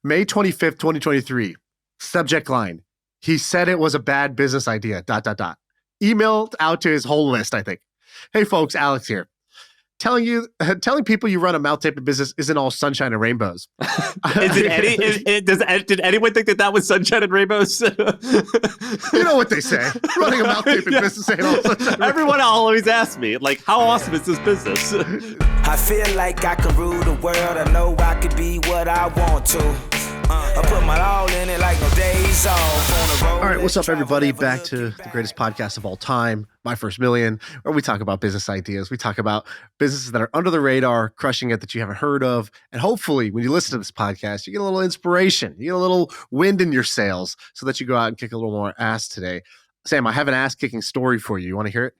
May 25th, 2023. Subject line. He said it was a bad business idea, ... Emailed out to his whole list, I think. Hey, folks, Alex here. Telling people you run a mouth taping business isn't all sunshine and rainbows. Did anyone think that was sunshine and rainbows? You know what they say. Running a mouth taping business ain't all sunshine. Everyone always asks me, like, how awesome is this business? I feel like I can rule the world. I know I could be what I want to. I put my all in it like no days off. All right, what's up, everybody? Back to the greatest podcast of all time, My First Million, where we talk about business ideas. We talk about businesses that are under the radar, crushing it, that you haven't heard of. And hopefully, when you listen to this podcast, you get a little inspiration. You get a little wind in your sails so that you go out and kick a little more ass today. Sam, I have an ass-kicking story for you. You want to hear it?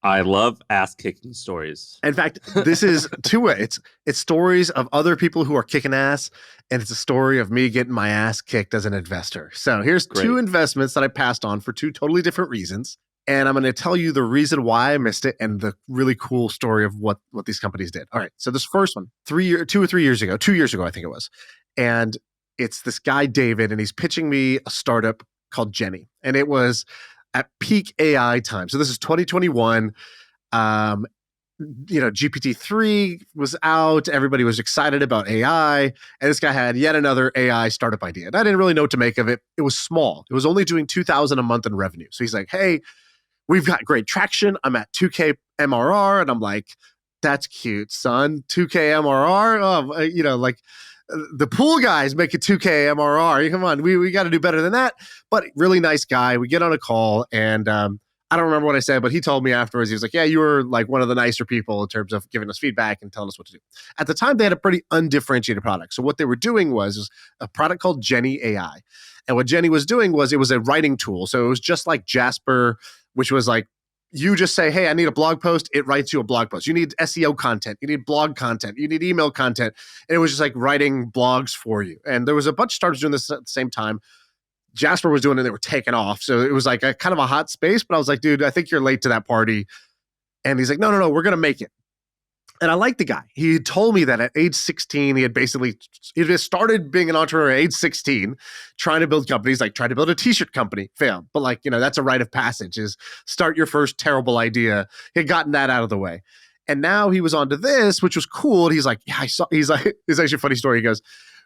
I love ass-kicking stories. In fact, this is two-way. It's stories of other people who are kicking ass, and it's a story of me getting my ass kicked as an investor. So here's two investments that I passed on for two totally different reasons, and I'm going to tell you the reason why I missed it and the really cool story of what these companies did. All right, so this first one, 2 or 3 years ago, 2 years ago, I think it was, and it's this guy, David, and he's pitching me a startup called Jenni, and it was at peak AI time. So this is 2021. GPT-3 was out. Everybody was excited about AI. And this guy had yet another AI startup idea. And I didn't really know what to make of it. It was small. It was only doing $2,000 a month in revenue. So he's like, hey, we've got great traction. I'm at 2K MRR. And I'm like, that's cute, son. 2K MRR? Oh, the pool guys make a 2K MRR. Come on, we got to do better than that. But really nice guy. We get on a call, and I don't remember what I said, but he told me afterwards, he was like, yeah, you were like one of the nicer people in terms of giving us feedback and telling us what to do. At the time, they had a pretty undifferentiated product. So what they were doing was a product called Jenni AI. And what Jenni was doing was it was a writing tool. So it was just like Jasper, which was like, you just say, hey, I need a blog post. It writes you a blog post. You need SEO content. You need blog content. You need email content. And it was just like writing blogs for you. And there was a bunch of startups doing this at the same time. Jasper was doing it. They were taking off. So it was like a kind of a hot space. But I was like, dude, I think you're late to that party. And he's like, no, we're going to make it. And I like the guy. He told me that at age 16, he just started being an entrepreneur at age 16, trying to build companies, like tried to build a t-shirt company, failed. But that's a rite of passage, is start your first terrible idea. He had gotten that out of the way. And now he was onto this, which was cool. And he's like, yeah, he's like, it's actually a funny story. He goes,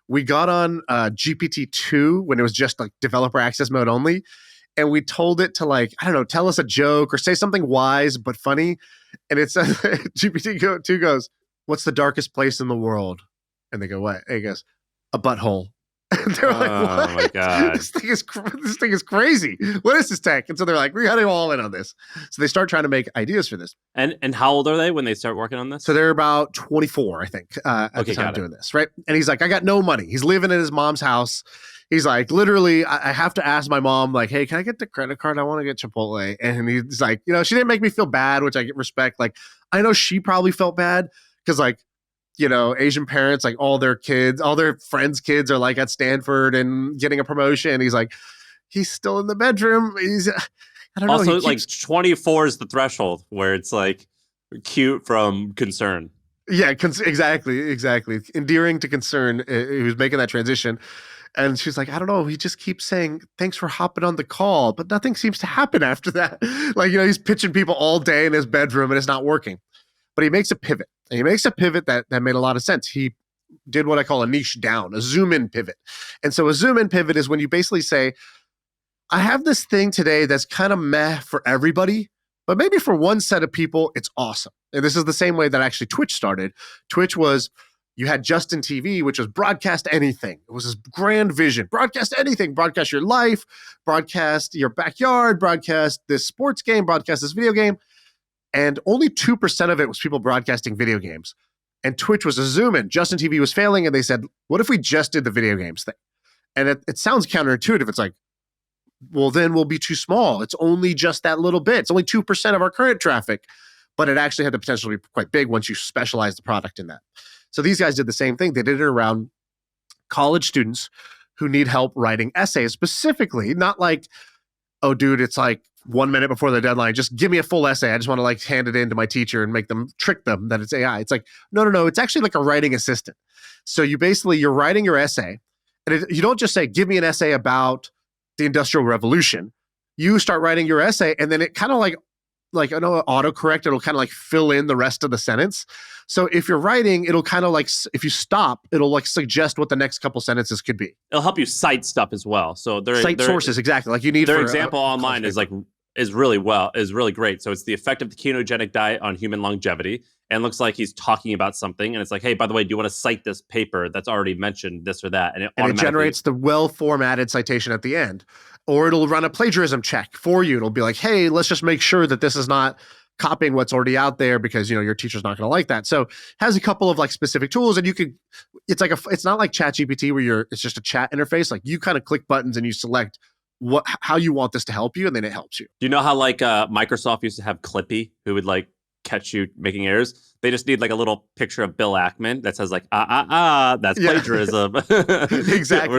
we got on GPT-2 when it was just like developer access mode only. And we told it to tell us a joke or say something wise but funny. And it says, GPT-2 goes, what's the darkest place in the world? And they go, what? And he goes, a butthole. And they're like, what? Oh my God. This thing is crazy. What is this tech? And so they're like, we got to go all in on this. So they start trying to make ideas for this. And how old are they when they start working on this? So they're about 24, I think, at the time doing this, right? And he's like, I got no money. He's living in his mom's house. He's like, literally, I have to ask my mom, like, hey, can I get the credit card? I want to get Chipotle. And he's like, she didn't make me feel bad, which I get respect. Like, I know she probably felt bad because, Asian parents, like all their friends' kids are like at Stanford and getting a promotion. He's like, he's still in the bedroom. I don't know. Also, 24 is the threshold where it's like cute from concern. Yeah, exactly. Endearing to concern. He was making that transition. And she's like, I don't know. He just keeps saying, thanks for hopping on the call. But nothing seems to happen after that. He's pitching people all day in his bedroom and it's not working. But he makes a pivot. And he makes a pivot that made a lot of sense. He did what I call a niche down, a zoom in pivot. And so a zoom in pivot is when you basically say, I have this thing today that's kind of meh for everybody, but maybe for one set of people, it's awesome. And this is the same way that actually Twitch started. Twitch was, you had Justin TV, which was broadcast anything. It was this grand vision. Broadcast anything. Broadcast your life. Broadcast your backyard. Broadcast this sports game. Broadcast this video game. And only 2% of it was people broadcasting video games. And Twitch was a zoom in. Justin TV was failing, and they said, what if we just did the video games thing? And it sounds counterintuitive. It's like, well, then we'll be too small. It's only just that little bit. It's only 2% of our current traffic. But it actually had the potential to be quite big once you specialize the product in that. So these guys did the same thing. They did it around college students who need help writing essays specifically, not like, oh, dude, it's like 1 minute before the deadline. Just give me a full essay. I just want to hand it in to my teacher and trick them that it's AI. It's like, no. It's actually like a writing assistant. So you're writing your essay. And you don't just say, give me an essay about the Industrial Revolution. You start writing your essay, and then it kind of like I know autocorrect, it'll kind of like fill in the rest of the sentence. So if you're writing, it'll kind of like, if you stop, it'll like suggest what the next couple sentences could be. It'll help you cite stuff as well. So cite sources, exactly. Like you need their example online is really great. So it's the effect of the ketogenic diet on human longevity. And it looks like he's talking about something. And it's like, hey, by the way, do you want to cite this paper that's already mentioned this or that? And it generates the well-formatted citation at the end. Or it'll run a plagiarism check for you. It'll be like, hey, let's just make sure that this is not copying what's already out there because, your teacher's not going to like that. So it has a couple of like specific tools, and you could, it's not like ChatGPT where it's just a chat interface. Like you kind of click buttons and you select how you want this to help you, and then it helps you. Do you know how like Microsoft used to have Clippy, who would like catch you making errors? They just need like a little picture of Bill Ackman that says like, that's plagiarism. Exactly.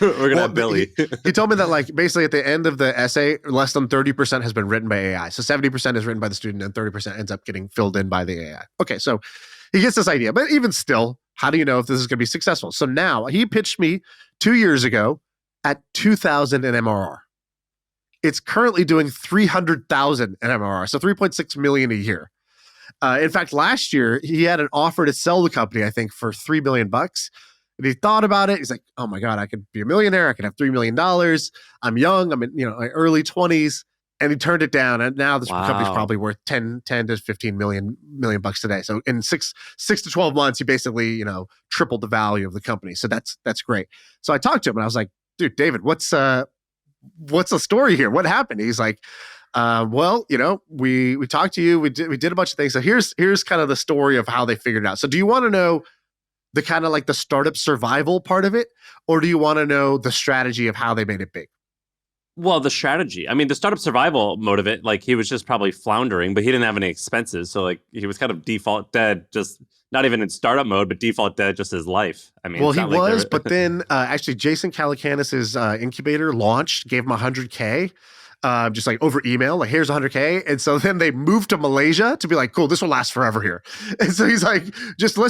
We're going to have Billy. He told me that like basically at the end of the essay, less than 30% has been written by AI. So 70% is written by the student and 30% ends up getting filled in by the AI. Okay, so he gets this idea. But even still, how do you know if this is going to be successful? So now he pitched me 2 years ago at 2,000 in MRR. It's currently doing 300,000 in MRR, so 3.6 million a year. In fact, last year he had an offer to sell the company, I think, for $3 million. And he thought about it. He's like, "Oh my God, I could be a millionaire. I could have $3 million. I'm young. I'm in my early 20s." And he turned it down. And now this company's probably worth 10 to 15 million bucks today. So in six to 12 months, he basically tripled the value of the company. So that's great. So I talked to him and I was like, "Dude, David, what's the story here? What happened?" He's like, well, we talked to you, we did a bunch of things. So here's kind of the story of how they figured it out. So do you want to know the kind of like the startup survival part of it, or do you want to know the strategy of how they made it big? Well, the strategy. I mean, the startup survival mode of it, like he was just probably floundering, but he didn't have any expenses. So like he was kind of default dead, just not even in startup mode, but default dead just his life. I mean, well, he was, but then actually Jason Calacanis' incubator launched, gave him $100K. Just like over email, like here's 100K. And so then they moved to Malaysia to be like, cool, this will last forever here. And so he's like,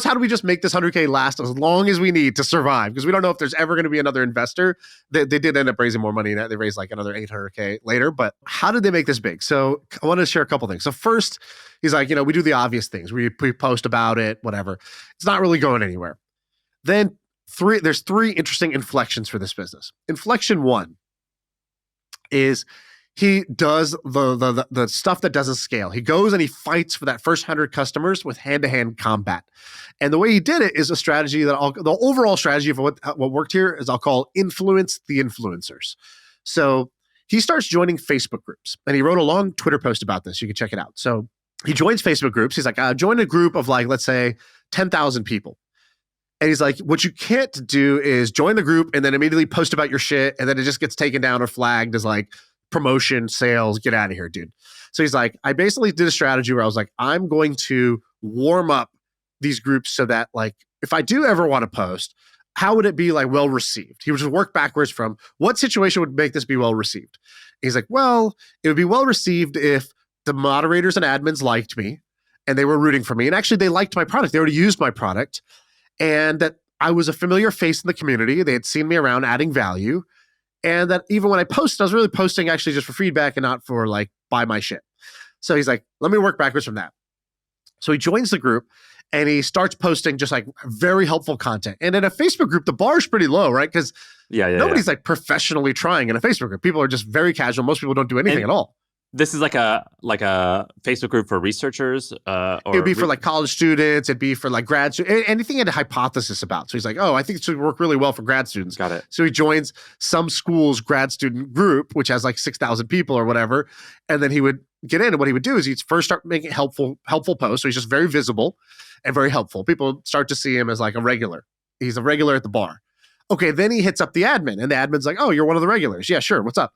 how do we just make this 100K last as long as we need to survive? Because we don't know if there's ever going to be another investor. They did end up raising more money. They raised like another 800K later. But how did they make this big? So I want to share a couple things. So first, he's like, we do the obvious things. We post about it, whatever. It's not really going anywhere. Then there's three interesting inflections for this business. Inflection one is he does the stuff that doesn't scale. He goes and he fights for that first 100 customers with hand-to-hand combat. And the way he did it is a strategy that the overall strategy of what worked here is I'll call influence the influencers. So he starts joining Facebook groups, and he wrote a long Twitter post about this. You can check it out. So he joins Facebook groups. He's like, join a group of like, let's say 10,000 people. And he's like, what you can't do is join the group and then immediately post about your shit, and then it just gets taken down or flagged as like promotion, sales, get out of here, dude. So he's like, I basically did a strategy where I was like, I'm going to warm up these groups so that like, if I do ever want to post, how would it be like well received? He would just work backwards from what situation would make this be well received. He's like, well, it would be well received if the moderators and admins liked me and they were rooting for me. And actually they liked my product. They already used my product, and that I was a familiar face in the community. They had seen me around adding value. And that even when I posted, I was really posting actually just for feedback and not for like, buy my shit. So he's like, let me work backwards from that. So he joins the group and he starts posting just like very helpful content. And in a Facebook group, the bar is pretty low, right? Because nobody's like professionally trying in a Facebook group. People are just very casual. Most people don't do anything at all. This is like a Facebook group for researchers? Or it'd be for like college students. It'd be for like grad students, anything he had a hypothesis about. So he's like, oh, I think it should work really well for grad students. Got it. So he joins some school's grad student group, which has like 6,000 people or whatever. And then he would get in. And what he would do is he'd first start making helpful posts. So he's just very visible and very helpful. People start to see him as like a regular. He's a regular at the bar. Okay, then he hits up the admin. And the admin's like, oh, you're one of the regulars. Yeah, sure. What's up?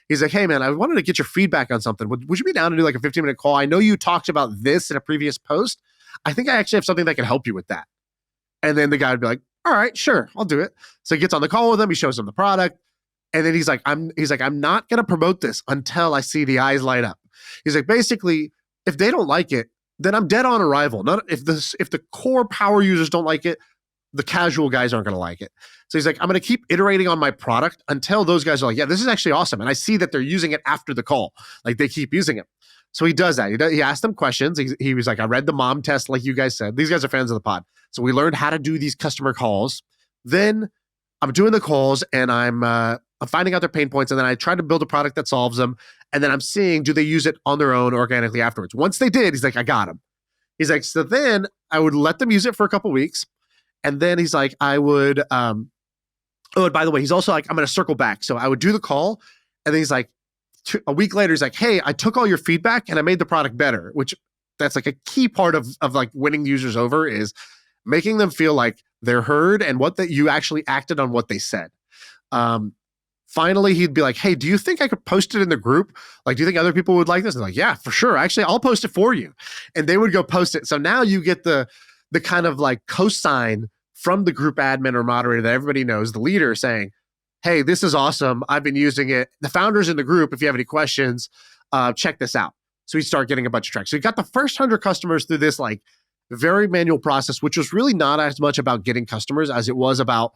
He's like, hey, man, I wanted to get your feedback on something. Would you be down to do like a 15-minute call? I know you talked about this in a previous post. I think I actually have something that can help you with that. And then the guy would be like, all right, sure, I'll do it. So he gets on the call with him. He shows him the product. And then he's like, I'm not going to promote this until I see the eyes light up. He's like, basically, if they don't like it, then I'm dead on arrival. Not if the core power users don't like it, the casual guys aren't going to like it. So he's like, I'm going to keep iterating on my product until those guys are like, yeah, this is actually awesome. And I see that they're using it after the call. Like they keep using it. So he does that. He asked them questions. He was like, I read the mom test, like you guys said. These guys are fans of the pod. So we learned how to do these customer calls. Then I'm doing the calls and I'm finding out their pain points. And then I try to build a product that solves them. And then I'm seeing, do they use it on their own organically afterwards? Once they did, he's like, I got them. He's like, so then I would let them use it for a couple weeks. And then he's like, I would, oh, and by the way, he's also like, I'm going to circle back. So I would do the call. And then he's like, a week later, he's like, hey, I took all your feedback and I made the product better, which that's like a key part of like winning users over is making them feel like they're heard and that you actually acted on what they said. Finally, he'd be like, hey, do you think I could post it in the group? Like, do you think other people would like this? And they're like, yeah, for sure. Actually, I'll post it for you. And they would go post it. So now you get the kind of like cosign from the group admin or moderator that everybody knows, the leader saying, hey, this is awesome. I've been using it. The founders in the group, if you have any questions, check this out. So we start getting a bunch of tracks. So you got the first 100 customers through this like very manual process, which was really not as much about getting customers as it was about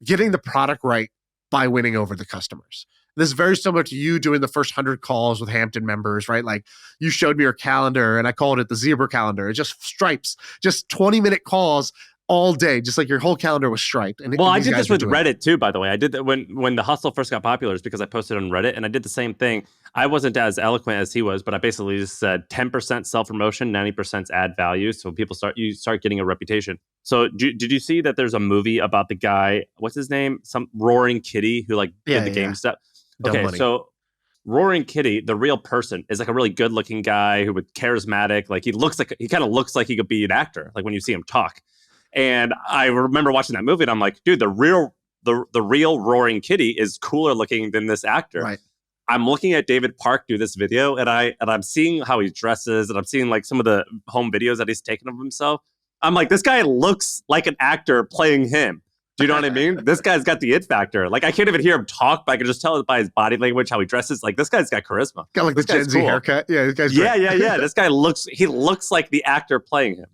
getting the product right by winning over the customers. This is very similar to you doing the first 100 calls with Hampton members, right? Like you showed me your calendar and I called it the zebra calendar. It's just stripes, just 20-minute calls all day, just like your whole calendar was striped. And I did this with Reddit too, by the way. I did that when the hustle first got popular, is because I posted on Reddit and I did the same thing. I wasn't as eloquent as he was, but I basically just said 10% self-promotion, 90% ad value. So people start getting a reputation. So did you see that there's a movie about the guy, what's his name? Some Roaring Kitty who like did the game stuff. Okay, so Roaring Kitty, the real person, is like a really good-looking guy who was charismatic. Like he kind of looks like he could be an actor, like when you see him talk. And I remember watching that movie and I'm like, dude, the real Roaring Kitty is cooler looking than this actor. Right. I'm looking at David Park do this video and I'm seeing how he dresses and I'm seeing like some of the home videos that he's taken of himself. I'm like, this guy looks like an actor playing him. Do you know what I mean? This guy's got the it factor. Like I can't even hear him talk, but I can just tell by his body language how he dresses. Like this guy's got charisma. Got like the Gen Z haircut. Yeah, this guy's great. Yeah. This guy looks like the actor playing him.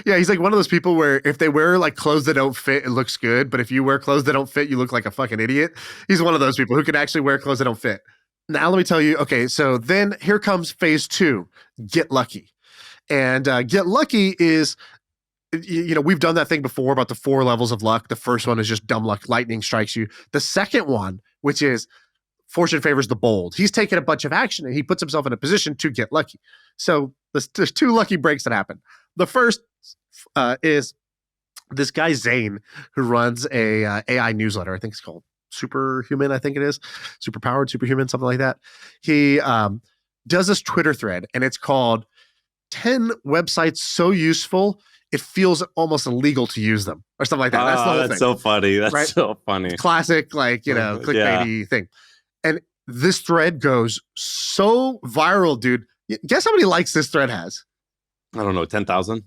Yeah, he's like one of those people where if they wear like clothes that don't fit, it looks good. But if you wear clothes that don't fit, you look like a fucking idiot. He's one of those people who can actually wear clothes that don't fit. Now, let me tell you. Okay, so then here comes phase 2, get lucky. And get lucky is, you know, we've done that thing before about the 4 levels of luck. The first one is just dumb luck. Lightning strikes you. The second one, which is fortune favors the bold. He's taken a bunch of action and he puts himself in a position to get lucky. So there's 2 lucky breaks that happen. The first is this guy Zane, who runs a AI newsletter. I think it's called Superhuman. I think it is Superpowered, Superhuman, something like that. He does this Twitter thread, and it's called 10 websites so useful it feels almost illegal to use them, or something like that. That's the whole thing. That's so funny. That's right? so funny. Classic, like, you know, clickbaity thing. And this thread goes so viral, dude. Guess how many likes this thread has? I don't know, 10,000?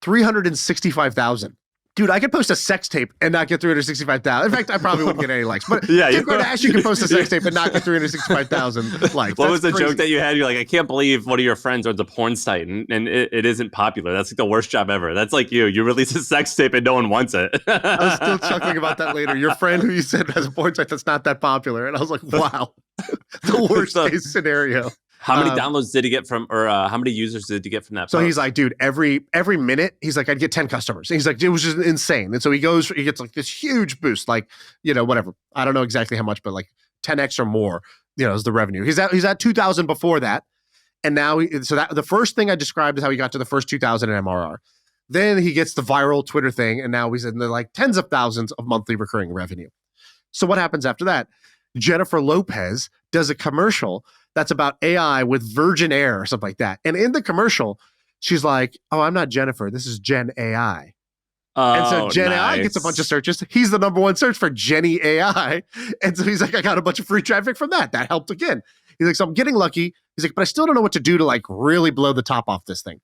365,000. Dude, I could post a sex tape and not get 365,000. In fact, I probably wouldn't get any likes. But Kim Kardashian can post a sex tape and not get 365,000 likes. What was the joke that you had? You're like, I can't believe one of your friends owns a porn site and it isn't popular. That's like the worst job ever. That's like you. You release a sex tape and no one wants it. I was still chuckling about that later. Your friend who you said has a porn site that's not that popular. And I was like, wow, the worst case scenario. How many downloads did he get from, or how many users did he get from that? So he's like, dude, every minute, he's like, I'd get 10 customers. And he's like, it was just insane. And so he gets like this huge boost, like, you know, whatever. I don't know exactly how much, but like 10x or more, you know, is the revenue. He's at 2,000 before that. And now, the first thing I described is how he got to the first 2,000 in MRR. Then he gets the viral Twitter thing. And now he's in the like tens of thousands of monthly recurring revenue. So what happens after that? Jennifer Lopez does a commercial that's about AI with Virgin Air or something like that. And in the commercial, she's like, oh, I'm not Jennifer. This is Jenni AI. Oh, and so Jenni nice. AI gets a bunch of searches. He's the number 1 search for Jenni AI. And so he's like, I got a bunch of free traffic from that. That helped again. He's like, so I'm getting lucky. He's like, but I still don't know what to do to like really blow the top off this thing.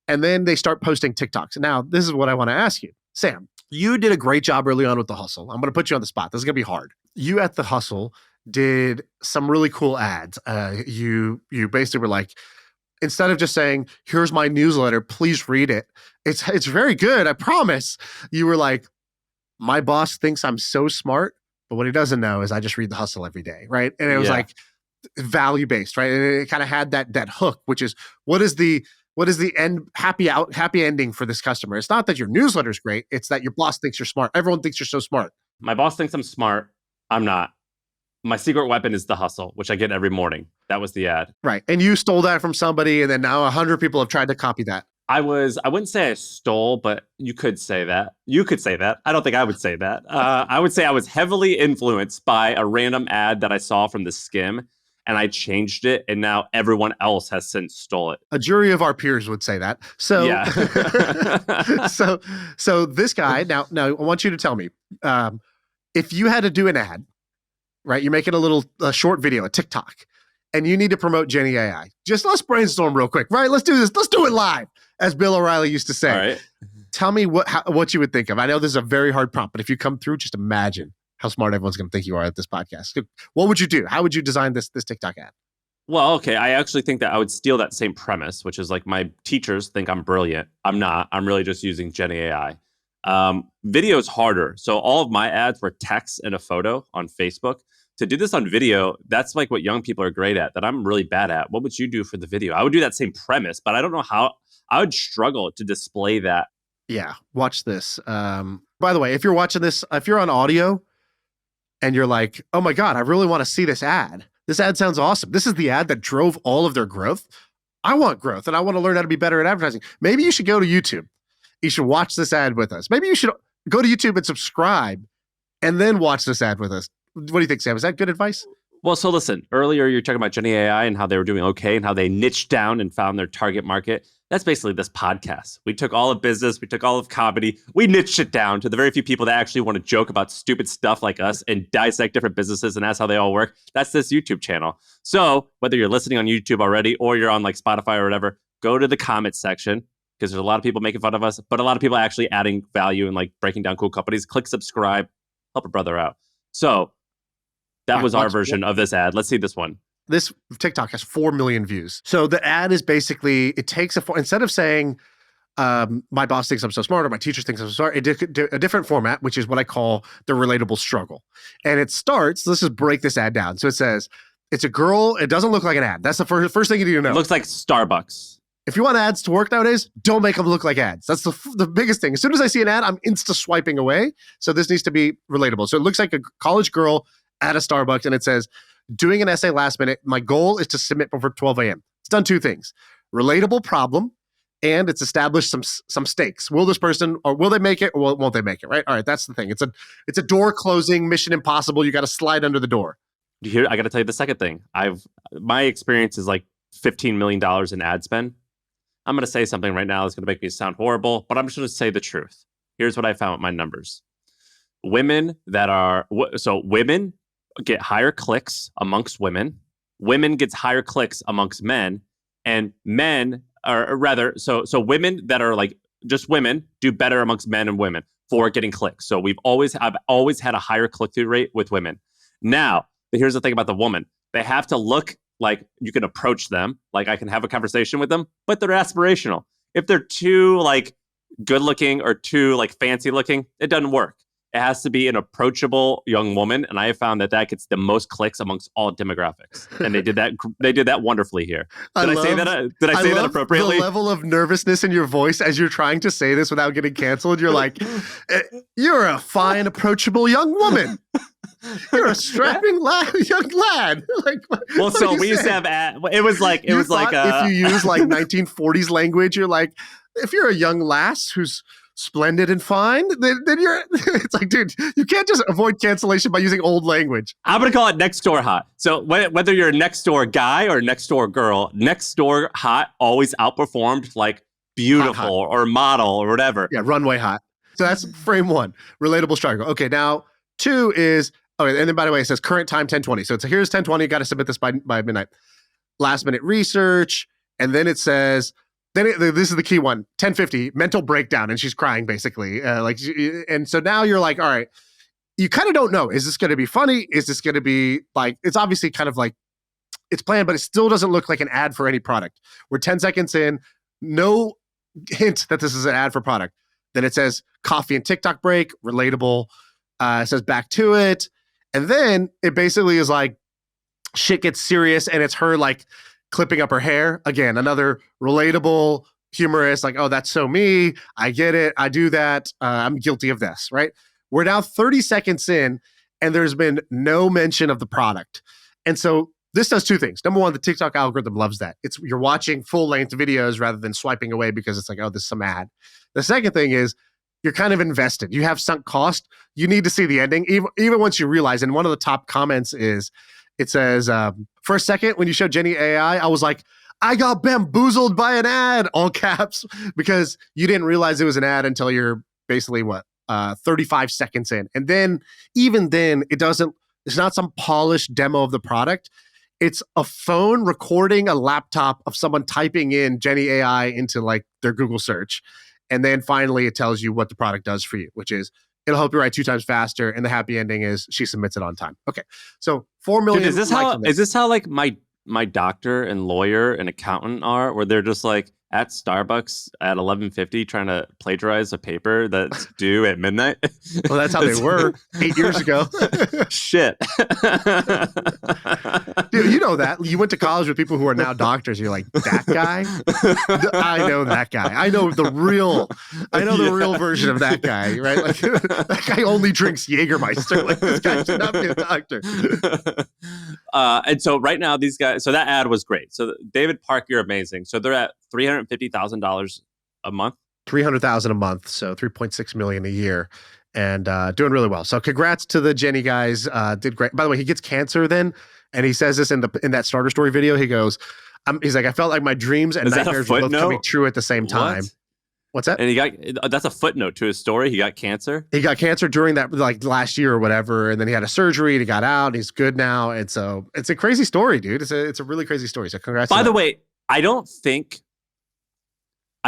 And then they start posting TikToks. Now, this is what I want to ask you. Sam, you did a great job early on with the hustle. I'm going to put you on the spot. This is going to be hard. You at the hustle did some really cool ads. You basically were like, instead of just saying, here's my newsletter, please read it. It's very good, I promise. You were like, my boss thinks I'm so smart, but what he doesn't know is I just read The Hustle every day, right? And it was like value-based, right? And it kind of had that hook, which is what is the happy ending for this customer? It's not that your newsletter is great, it's that your boss thinks you're smart. Everyone thinks you're so smart. My boss thinks I'm smart. I'm not. My secret weapon is The Hustle, which I get every morning. That was the ad. Right. And you stole that from somebody, and then now 100 people have tried to copy that. I wouldn't say I stole, but you could say that. You could say that. I don't think I would say that. I would say I was heavily influenced by a random ad that I saw from the Skim, and I changed it, and now everyone else has since stole it. A jury of our peers would say that. So, yeah. so this guy, now I want you to tell me, if you had to do an ad, right? You're making a short video, a TikTok, and you need to promote Jenni AI. Just let's brainstorm real quick, right? Let's do this. Let's do it live, as Bill O'Reilly used to say. All right. Tell me what you would think of. I know this is a very hard prompt, but if you come through, just imagine how smart everyone's going to think you are at this podcast. What would you do? How would you design this TikTok ad? Well, okay. I actually think that I would steal that same premise, which is like my teachers think I'm brilliant. I'm not. I'm really just using Jenni AI. Video is harder. So all of my ads were text and a photo on Facebook. To do this on video, that's like what young people are great at, that I'm really bad at. What would you do for the video? I would do that same premise, but I don't know how. I would struggle to display that. Yeah, watch this. By the way, if you're watching this, if you're on audio and you're like, oh my God, I really want to see this ad. This ad sounds awesome. This is the ad that drove all of their growth. I want growth and I want to learn how to be better at advertising. Maybe you should go to YouTube. You should watch this ad with us. Maybe you should go to YouTube and subscribe and then watch this ad with us. What do you think, Sam? Is that good advice? Well, so listen, earlier you were talking about Jenni AI and how they were doing okay and how they niched down and found their target market. That's basically this podcast. We took all of business, we took all of comedy, we niched it down to the very few people that actually want to joke about stupid stuff like us and dissect different businesses, and that's how they all work. That's this YouTube channel. So whether you're listening on YouTube already or you're on like Spotify or whatever, go to the comments section, because there's a lot of people making fun of us, but a lot of people actually adding value and like breaking down cool companies. Click subscribe, help a brother out. So that was our version of this ad. Let's see this one. This TikTok has 4 million views. So the ad is basically, it takes instead of saying, my boss thinks I'm so smart or my teacher thinks I'm so smart, a different format, which is what I call the relatable struggle. And it starts, let's just break this ad down. So it says, it's a girl, it doesn't look like an ad. That's the first thing you need to know. It looks like Starbucks. If you want ads to work nowadays, don't make them look like ads. That's the biggest thing. As soon as I see an ad, I'm swiping away. So this needs to be relatable. So it looks like a college girl at a Starbucks, and it says, doing an essay last minute. My goal is to submit before 12 a.m. It's done 2 things: relatable problem, and it's established some stakes. Will this person, or will they make it, or won't they make it? Right? All right, that's the thing. It's a door closing, Mission Impossible. You got to slide under the door. Here, I got to tell you the second thing. My experience is like $15 million in ad spend. I'm going to say something right now that's going to make me sound horrible, but I'm just going to say the truth. Here's what I found with my numbers. Women get higher clicks amongst women. Women gets higher clicks amongst men, and men are rather so women that are like just women do better amongst men and women for getting clicks. So I've always had a higher click-through rate with women. Now, here's the thing about the woman. They have to look like you can approach them, like I can have a conversation with them, but they're aspirational. If they're too like good looking or too like fancy looking, it doesn't work. It has to be an approachable young woman, and I have found that gets the most clicks amongst all demographics. And they did that. They did that wonderfully here. Did I say that appropriately? The level of nervousness in your voice as you're trying to say this without getting canceled. You're like, "You're a fine, approachable young woman. You're a strapping young lad." Like, well, so we used to have. It was like if you use like 1940s language, you're like, if you're a young lass who's splendid and fine, then you're, it's like, dude, you can't just avoid cancellation by using old language. I'm going to call it next door hot. So whether you're a next door guy or next door girl, next door hot always outperformed like beautiful hot. Or model or whatever. Yeah, runway hot. So that's frame 1, relatable struggle. Okay, now 2 is, and then by the way, it says current time 10:20. So it's here's 10:20, got to submit this by midnight. Last minute research, and then it says, this is the key one, 10:50, mental breakdown, and she's crying basically. And so now you're like, all right, you kind of don't know. Is this going to be funny? Is this going to be like, it's obviously kind of like it's planned, but it still doesn't look like an ad for any product. We're 10 seconds in, no hint that this is an ad for product. Then it says coffee and TikTok break, relatable. It says back to it. And then it basically is like shit gets serious, and it's her like clipping up her hair. Again, another relatable, humorous, like, oh, that's so me. I get it. I do that. I'm guilty of this, right? We're now 30 seconds in, and there's been no mention of the product. And so this does two things. Number one, the TikTok algorithm loves that. You're watching full-length videos rather than swiping away because it's like, oh, this is some ad. The second thing is you're kind of invested. You have sunk cost. You need to see the ending, even once you realize. And one of the top comments is, it says, for a second, when you showed Jenni AI, I was like, I got bamboozled by an ad, all caps, because you didn't realize it was an ad until you're basically 35 seconds in. And then, even then, it's not some polished demo of the product. It's a phone recording a laptop of someone typing in Jenni AI into like their Google search. And then finally it tells you what the product does for you, which is it'll help you write 2 times faster. And the happy ending is she submits it on time. Okay. So 4 million. Dude, is this how like my doctor and lawyer and accountant are, where they're just like at Starbucks at 11:50 trying to plagiarize a paper that's due at midnight? Well, that's how they were 8 years ago. Shit. Dude, you know that. You went to college with people who are now doctors. You're like, that guy? I know that guy. I know the real version of that guy, right? Like, that guy only drinks Jägermeister. Like, this guy should not be a doctor. And so right now, these guys, so that ad was great. So David Park, you're amazing. So they're at $350,000 a month. $300,000 a month, so $3.6 million a year, and doing really well. So congrats to the Jenni guys. Did great. By the way, he gets cancer then, and he says this in that starter story video. He goes, he's like, I felt like my dreams and nightmares were both coming true at the same time. What's that? And that's a footnote to his story. He got cancer. He got cancer during that, like last year or whatever, and then he had a surgery and he got out. And he's good now, and so it's a crazy story, dude. It's a really crazy story. So congrats. By the way, I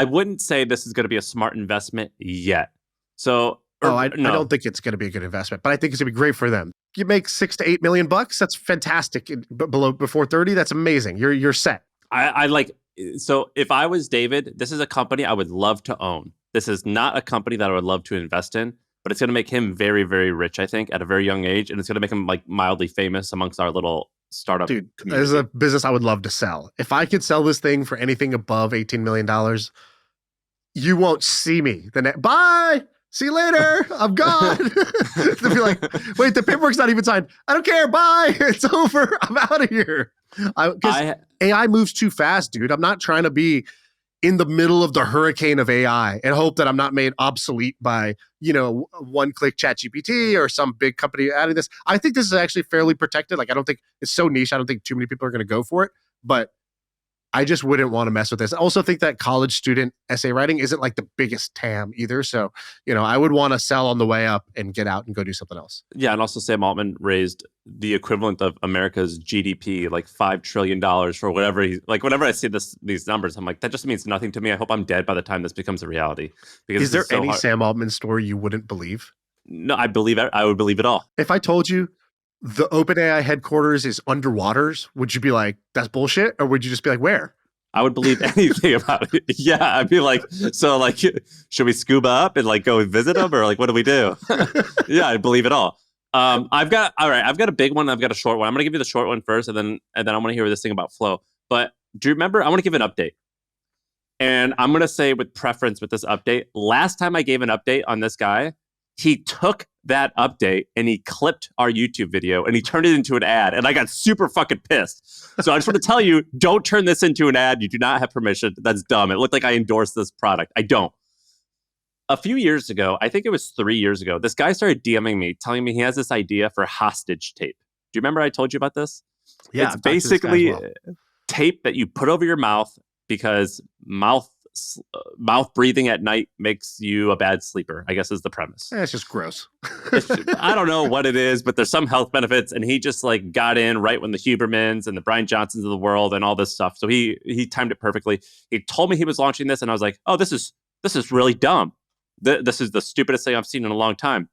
wouldn't say this is going to be a smart investment yet. So, I don't think it's going to be a good investment, but I think it's going to be great for them. You make $6 to $8 million bucks. That's fantastic. Before 30, that's amazing. You're set. I like. So if I was David, this is a company I would love to own. This is not a company that I would love to invest in, but it's going to make him very, very rich, I think, at a very young age. And it's going to make him like mildly famous amongst our little startup community. There's a business I would love to sell. If I could sell this thing for anything above $18 million, you won't see me. Bye. See you later. I'm gone. They'll be like, wait, the paperwork's not even signed. I don't care. Bye. It's over. I'm out of here. Because AI moves too fast, dude. I'm not trying to be in the middle of the hurricane of AI and hope that I'm not made obsolete by, one-click ChatGPT or some big company adding this. I think this is actually fairly protected. Like, I don't think it's so niche. I don't think too many people are going to go for it. But I just wouldn't want to mess with this. I also think that college student essay writing isn't like the biggest TAM either. So, I would want to sell on the way up and get out and go do something else. Yeah. And also Sam Altman raised the equivalent of America's GDP, like $5 trillion for whatever whenever I see these numbers, I'm like, that just means nothing to me. I hope I'm dead by the time this becomes a reality. Because is there any Sam Altman story you wouldn't believe? No, I would believe it all. If I told you the OpenAI headquarters is underwaters, would you be like, that's bullshit? Or would you just be like, where? I would believe anything about it. Yeah, I'd be like, so like, should we scuba up and like go visit them, or like, what do we do? Yeah, I'd believe it all. I've got a big one. I've got a short one. I'm going to give you the short one first, and then I want to hear this thing about flow. But do you remember? I want to give an update. And I'm going to say with preference with this update, last time I gave an update on this guy, he took that update and he clipped our YouTube video and he turned it into an ad. And I got super fucking pissed. So I just want to tell you, don't turn this into an ad. You do not have permission. That's dumb. It looked like I endorsed this product. I don't. A few years ago, I think it was 3 years ago, this guy started DMing me, telling me he has this idea for hostage tape. Do you remember I told you about this? Yeah. It's basically tape that you put over your mouth because mouth breathing at night makes you a bad sleeper, I guess is the premise. It's just gross. I don't know what it is, but there's some health benefits. And he just like got in right when the Hubermans and the Brian Johnsons of the world and all this stuff. So he timed it perfectly. He told me he was launching this and I was like, oh, this is really dumb. This is the stupidest thing I've seen in a long time.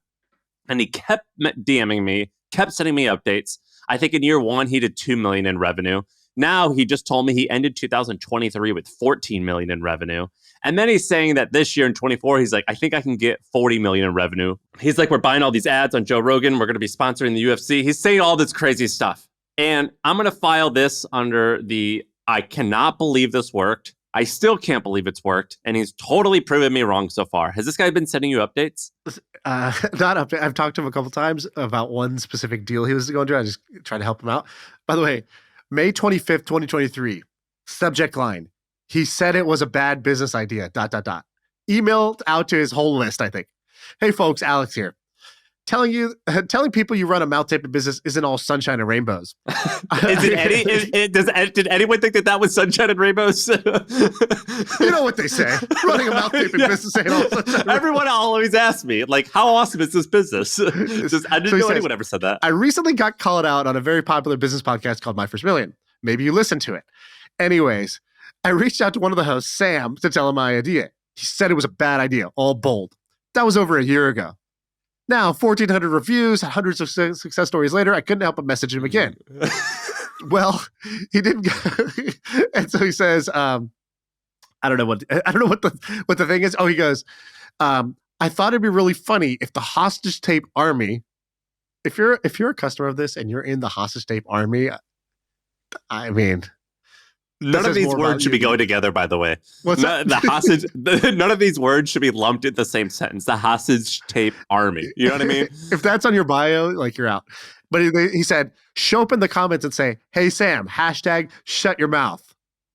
And he kept DMing me, kept sending me updates. I think in year one, he did 2 million in revenue. Now he just told me he ended 2023 with 14 million in revenue. And then he's saying that this year in 24, he's like, I think I can get 40 million in revenue. He's like, we're buying all these ads on Joe Rogan. We're going to be sponsoring the UFC. He's saying all this crazy stuff. And I'm going to file this under the, I cannot believe this worked. I still can't believe it's worked. And he's totally proven me wrong so far. Has this guy been sending you updates? Not update. I've talked to him a couple times about one specific deal he was going to. I just tried to help him out. By the way, May 25th, 2023, subject line. He said it was a bad business idea, ... Emailed out to his whole list, I think. Hey, folks, Alex here. Telling people you run a mouth taping business isn't all sunshine and rainbows. Did anyone think that was sunshine and rainbows? You know what they say. Running a mouth taping business ain't all sunshine. Everyone always asks me, like, how awesome is this business? I didn't know anyone ever said that. I recently got called out on a very popular business podcast called My First Million. Maybe you listened to it. Anyways, I reached out to one of the hosts, Sam, to tell him my idea. He said it was a bad idea, all bold. That was over a year ago. Now, 1,400 reviews, hundreds of success stories later, I couldn't help but message him again. Well, he didn't. And so he says, I don't know what the thing is. Oh, he goes, I thought it'd be really funny if the hostage tape army, if you're a customer of this and you're in the hostage tape army, I mean, none of these words should be going together, by the way. What's that? The hostage, none of these words should be lumped in the same sentence. The hostage tape army. You know what I mean? If that's on your bio, like, you're out. But he said, show up in the comments and say, hey, Sam, hashtag shut your mouth.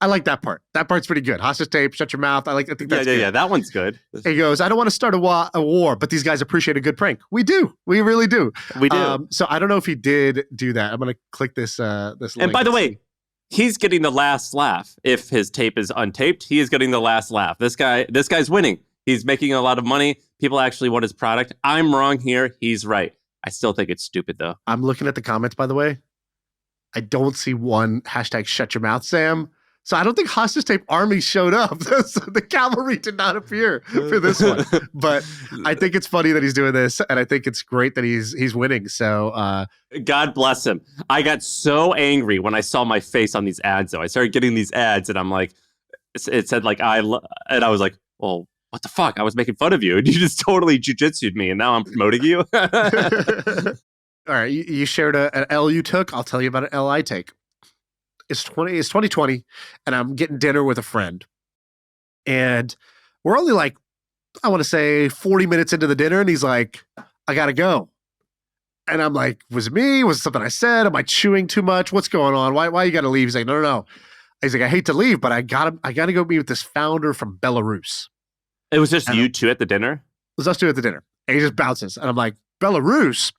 I like that part. That part's pretty good. Hostage tape, shut your mouth. I think that's good. Yeah, that one's good. He goes, I don't want to start a war, but these guys appreciate a good prank. We do. We really do. We do. So I don't know if he did do that. I'm going to click this link. And by the way, he's getting the last laugh. If his tape is untaped, he is getting the last laugh. This guy's winning. He's making a lot of money. People actually want his product. I'm wrong here. He's right. I still think it's stupid, though. I'm looking at the comments, by the way. I don't see one hashtag shut your mouth, Sam. So I don't think hostage tape army showed up. So the cavalry did not appear for this one. But I think it's funny that he's doing this, and I think it's great that he's winning. So God bless him. I got so angry when I saw my face on these ads, though. I started getting these ads, and I'm like, it said like I was like, well, what the fuck? I was making fun of you, and you just totally jujitsu'd me, and now I'm promoting you. All right, you shared an L you took. I'll tell you about an L I take. It's 2020, and I'm getting dinner with a friend. And we're only like, I want to say 40 minutes into the dinner, and he's like, I got to go. And I'm like, was it me? Was it something I said? Am I chewing too much? What's going on? Why you got to leave? He's like, no. He's like, I hate to leave, but I got to go meet with this founder from Belarus. It was just you two at the dinner? It was us two at the dinner. And he just bounces. And I'm like, Belarus?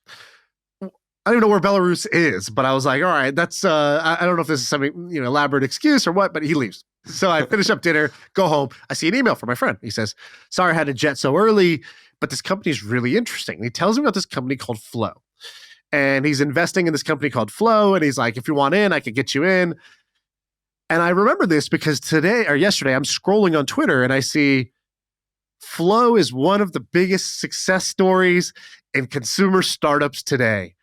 I don't even know where Belarus is, but I was like, all right, that's, I don't know if this is some elaborate excuse or what, but he leaves. So I finish up dinner, go home. I see an email from my friend. He says, sorry I had to jet so early, but this company is really interesting. And he tells me about this company called Flow. And he's investing in this company called Flow. And he's like, if you want in, I could get you in. And I remember this because yesterday, I'm scrolling on Twitter and I see Flow is one of the biggest success stories in consumer startups today.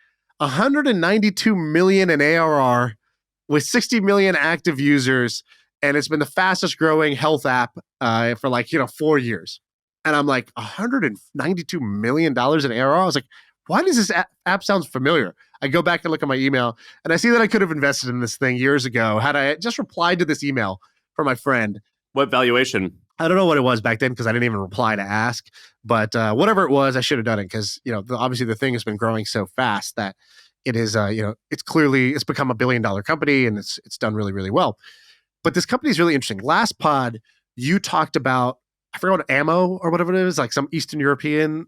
192 million in ARR with 60 million active users. And it's been the fastest growing health app for 4 years. And I'm like, $192 million in ARR? I was like, why does this app sound familiar? I go back and look at my email and I see that I could have invested in this thing years ago had I just replied to this email from my friend. What valuation? I don't know what it was back then because I didn't even reply to ask. But whatever it was, I should have done it because, obviously the thing has been growing so fast that it is, it's become $1 billion company and it's done really, really well. But this company is really interesting. Last pod, you talked about, I forgot what Ammo or whatever it is, like some Eastern European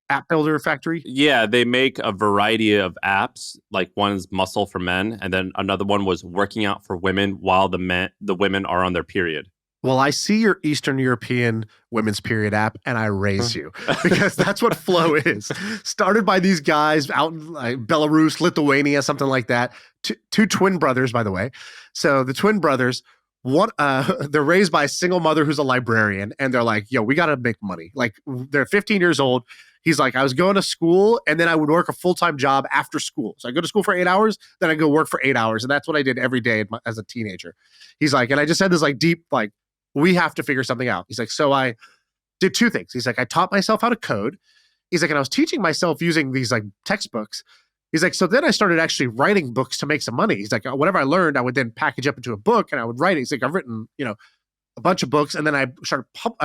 app builder factory. Yeah, they make a variety of apps. Like one's Muscle for men, and then another one was working out for women while the women are on their period. Well, I see your Eastern European women's period app and I raise you because that's what Flow is. Started by these guys out in Belarus, Lithuania, something like that. Two twin brothers, by the way. So the twin brothers, they're raised by a single mother who's a librarian and they're like, yo, we got to make money. Like they're 15 years old. He's like, I was going to school and then I would work a full-time job after school. So I go to school for 8 hours, then I go work for 8 hours. And that's what I did every day as a teenager. He's like, and I just had this like deep, like, we have to figure something out. He's like, so I did two things. He's like, I taught myself how to code. He's like, and I was teaching myself using these like textbooks. He's like, so then I started actually writing books to make some money. He's like, whatever I learned, I would then package up into a book and I would write it. He's like, I've written, a bunch of books. And then I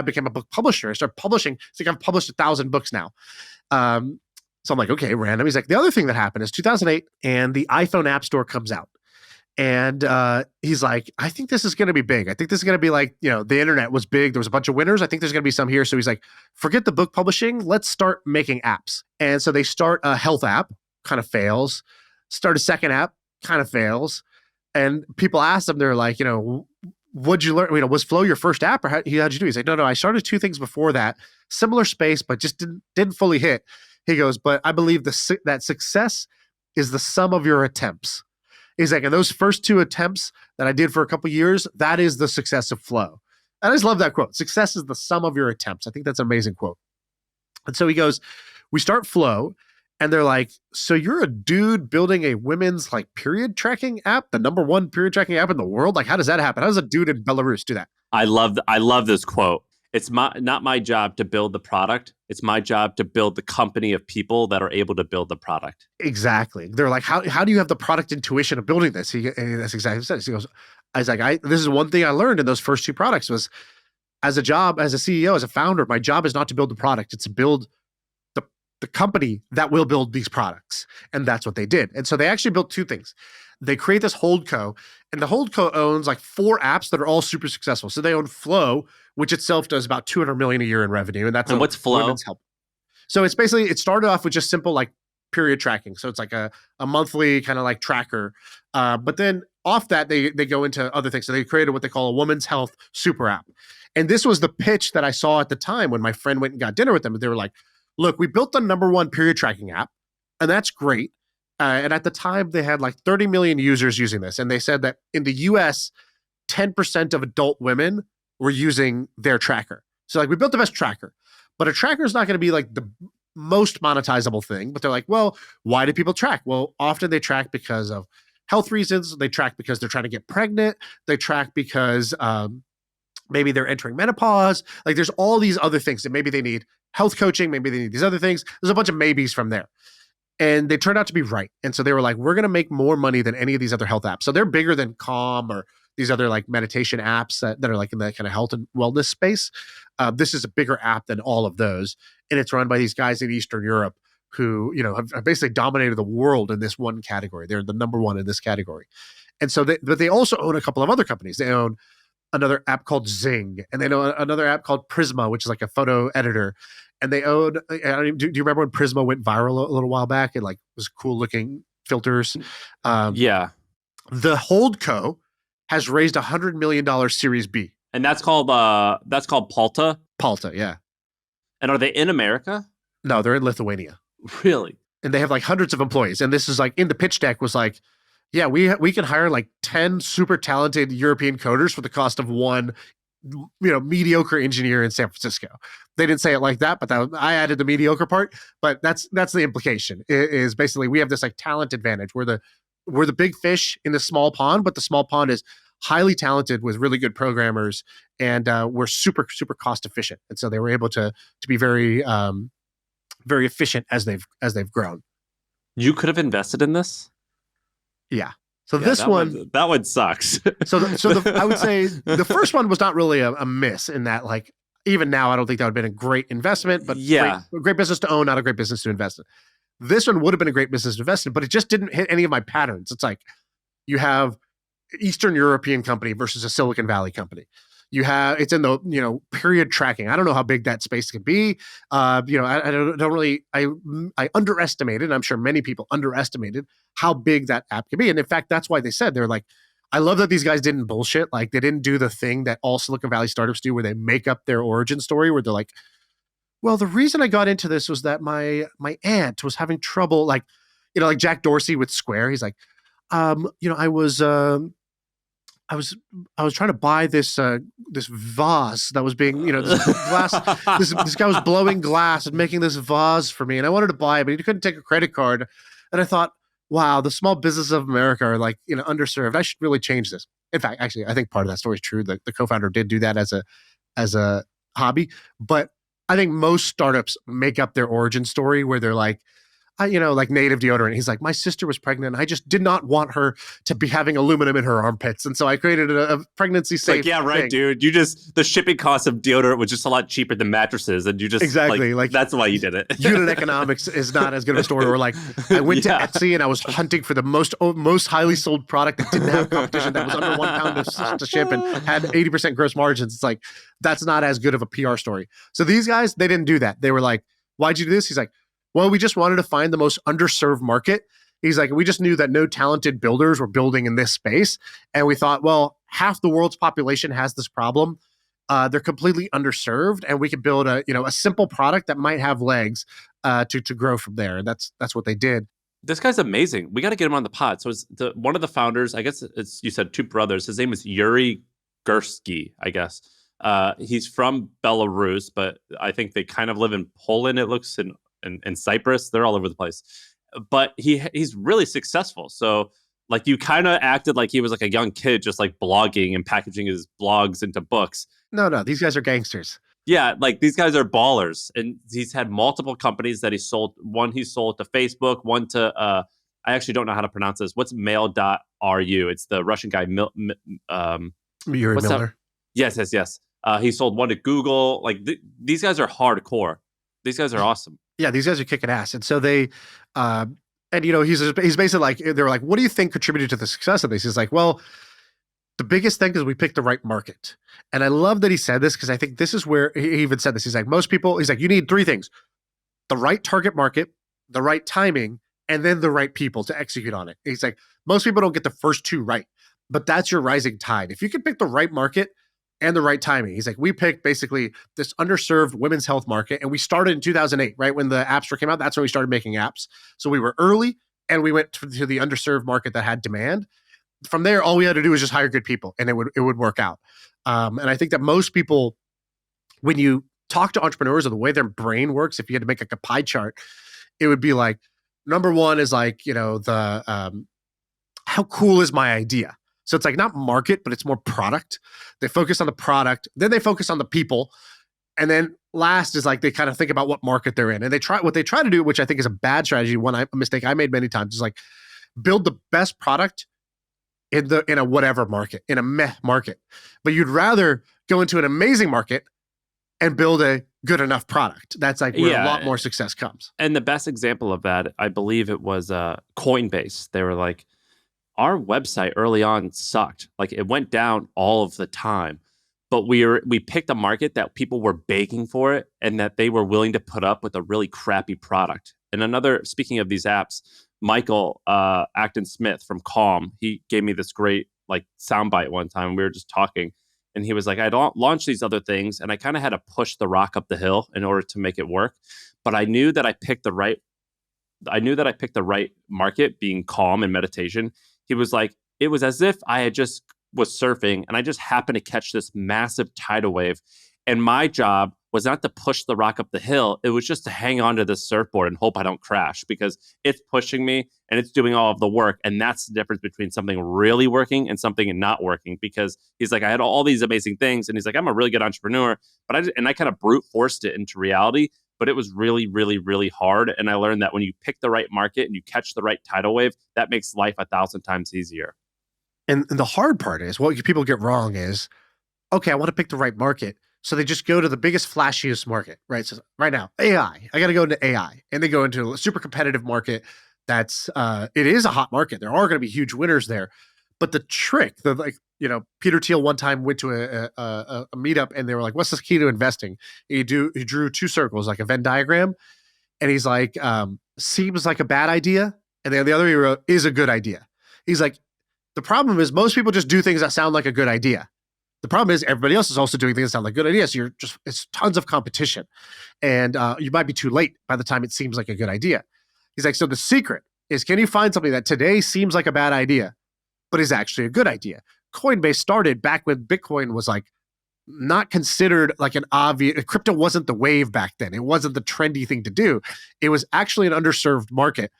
became a book publisher. I started publishing. It's like I've published 1,000 books now. So I'm like, okay, random. He's like, the other thing that happened is 2008 and the iPhone App Store comes out. And he's like, I think this is going to be big. I think this is going to be like, the internet was big. There was a bunch of winners. I think there's going to be some here. So he's like, forget the book publishing. Let's start making apps. And so they start a health app, kind of fails. Start a second app, kind of fails. And people ask them, they're like, what'd you learn? Was Flow your first app or how'd you do? He's like, no, I started two things before that. Similar space, but just didn't fully hit. He goes, but I believe that success is the sum of your attempts. He's like, and those first two attempts that I did for a couple of years, that is the success of Flow. And I just love that quote. Success is the sum of your attempts. I think that's an amazing quote. And so he goes, we start Flow, and they're like, so you're a dude building a women's like period tracking app, the number one period tracking app in the world? Like, how does that happen? How does a dude in Belarus do that? I love this quote. It's not my job to build the product. It's my job to build the company of people that are able to build the product. Exactly. They're like, how do you have the product intuition of building this? And that's exactly what he says. He goes, I was like, this is one thing I learned in those first two products was as a job, as a CEO, as a founder, my job is not to build the product. It's to build the company that will build these products. And that's what they did. And so they actually built two things. They create this holdco, and the holdco owns like 4 apps that are all super successful. So they own Flow, which itself does about $200 million a year in revenue. And what's Flow? Women's Health. So it's basically, it started off with just simple like period tracking. So it's like a monthly kind of like tracker. But then off that, they go into other things. So they created what they call a women's health super app. And this was the pitch that I saw at the time when my friend went and got dinner with them. They were like, look, we built the number one period tracking app, and that's great. And at the time, they had like 30 million users using this. And they said that in the US, 10% of adult women were using their tracker. So like, we built the best tracker, but a tracker is not going to be like the most monetizable thing. But they're like, well, why do people track? Well, often they track because of health reasons. They track because they're trying to get pregnant. They track because maybe they're entering menopause. Like there's all these other things that maybe they need health coaching. Maybe they need these other things. There's a bunch of maybes from there. And they turned out to be right. And so they were like, we're going to make more money than any of these other health apps. So they're bigger than Calm or these other like meditation apps that are like in the kind of health and wellness space. This is a bigger app than all of those. And it's run by these guys in Eastern Europe who, have basically dominated the world in this one category. They're the number one in this category. And so but they also own a couple of other companies. They own another app called Zing, and they own another app called Prisma, which is like a photo editor. And they own, do you remember when Prisma went viral a little while back and like was cool looking filters? Yeah. The Holdco has raised $100 million Series B. And that's called Palta? Palta, yeah. And are they in America? No, they're in Lithuania. Really? And they have like hundreds of employees. And this is like in the pitch deck was like, yeah, we can hire like 10 super talented European coders for the cost of one mediocre engineer in San Francisco. They didn't say it like that, but I added the mediocre part. But that's the implication. Is basically we have this like talent advantage. We're the big fish in the small pond, but the small pond is highly talented with really good programmers, and we're super super cost efficient. And so they were able to be very very efficient as they've grown. You could have invested in this. Yeah. So this one, that one sucks. I would say the first one was not really a miss in that, like, even now, I don't think that would have been a great investment, but yeah, great business to own, not a great business to invest in. This one would have been a great business to invest in, but it just didn't hit any of my patterns. It's like you have Eastern European company versus a Silicon Valley company. It's in the, period tracking. I don't know how big that space could be. I underestimated, and I'm sure many people underestimated how big that app could be. And in fact, that's why they said, they're like, I love that these guys didn't bullshit. Like they didn't do the thing that all Silicon Valley startups do where they make up their origin story, where they're like, well, the reason I got into this was that my aunt was having trouble, like Jack Dorsey with Square. He's like, I was I was trying to buy this this vase that was being, this glass. This guy was blowing glass and making this vase for me, and I wanted to buy it, but he couldn't take a credit card. And I thought, wow, the small businesses of America are like, underserved. I should really change this. In fact, actually, I think part of that story is true. The co-founder did do that as a hobby, but I think most startups make up their origin story where they're like, like native deodorant. He's like, my sister was pregnant. And I just did not want her to be having aluminum in her armpits. And so I created a pregnancy safe Like, yeah, right, thing. dude. The shipping cost of deodorant was just a lot cheaper than mattresses. And you just, exactly. Like that's why you did it. Unit economics is not as good of a story. Or like, I went to Etsy and I was hunting for the most highly sold product that didn't have competition, that was under 1 pound to ship and had 80% gross margins. It's like, that's not as good of a PR story. So these guys, they didn't do that. They were like, why'd you do this? He's like, well, we just wanted to find the most underserved market. He's like, we just knew that no talented builders were building in this space. And we thought, well, half the world's population has this problem. They're completely underserved, and we could build a simple product that might have legs to grow from there. And that's what they did. This guy's amazing. We got to get him on the pod. So it's one of the founders, I guess you said two brothers. His name is Yuri Gursky, I guess. He's from Belarus, but I think they kind of live in Poland, it looks, in Cyprus. They're all over the place. But he's really successful. So like you kind of acted like he was like a young kid just like blogging and packaging his blogs into books. No, these guys are gangsters. Yeah, like these guys are ballers. And he's had multiple companies that he sold. One he sold to Facebook, one to I actually don't know how to pronounce this. What's mail.ru? It's the Russian guy Yuri Miller. Yes. He sold one to Google. Like these guys are hardcore. These guys are awesome. Yeah, these guys are kicking ass. And so they, he's basically like, they were like, what do you think contributed to the success of this? He's like, well, the biggest thing is we picked the right market. And I love that he said this because I think this is where he even said this. He's like, you need 3 things: the right target market, the right timing, and then the right people to execute on it. He's like, most people don't get the first 2 right, but that's your rising tide. If you can pick the right market and the right timing. He's like, we picked basically this underserved women's health market, and we started in 2008, right? When the App Store came out, that's when we started making apps. So we were early, and we went to the underserved market that had demand. From there, all we had to do was just hire good people, and it would work out. And I think that most people, when you talk to entrepreneurs or the way their brain works, if you had to make like a pie chart, it would be like, number 1 is like, how cool is my idea? So it's like not market, but it's more product. They focus on the product, then they focus on the people. And then last is like they kind of think about what market they're in. And what they try to do, which I think is a bad strategy, a mistake I made many times, is like build the best product in a whatever market, in a meh market. But you'd rather go into an amazing market and build a good enough product. That's like where a lot more success comes. And the best example of that, I believe it was Coinbase. They were like, our website early on sucked. Like it went down all of the time, but we picked a market that people were begging for it and that they were willing to put up with a really crappy product. And speaking of these apps, Michael Acton Smith from Calm, he gave me this great like soundbite one time. We were just talking and he was like, I don't launch these other things. And I kind of had to push the rock up the hill in order to make it work. But I knew that I picked the right market, being calm and meditation. He was like, it was as if I had just was surfing and I just happened to catch this massive tidal wave. And my job was not to push the rock up the hill. It was just to hang on to this surfboard and hope I don't crash because it's pushing me and it's doing all of the work. And that's the difference between something really working and something not working. Because he's like, I had all these amazing things. And he's like, I'm a really good entrepreneur. But I kind of brute forced it into reality. But it was really, really, really hard. And I learned that when you pick the right market and you catch the right tidal wave, that makes life 1,000 times easier. And the hard part is, what people get wrong is, okay, I want to pick the right market. So they just go to the biggest, flashiest market, right? So right now, AI, I got to go into AI. And they go into a super competitive market that's, it is a hot market. There are going to be huge winners there. But the trick, Peter Thiel one time went to a meetup and they were like, what's the key to investing? He drew 2 circles, like a Venn diagram. And he's like, seems like a bad idea. And then the other he wrote, is a good idea. He's like, the problem is most people just do things that sound like a good idea. The problem is everybody else is also doing things that sound like good ideas. So it's tons of competition. And you might be too late by the time it seems like a good idea. He's like, so the secret is, can you find something that today seems like a bad idea, but is actually a good idea? Coinbase started back when Bitcoin was like not considered like an obvious, crypto wasn't the wave back then. It wasn't the trendy thing to do. It was actually an underserved market,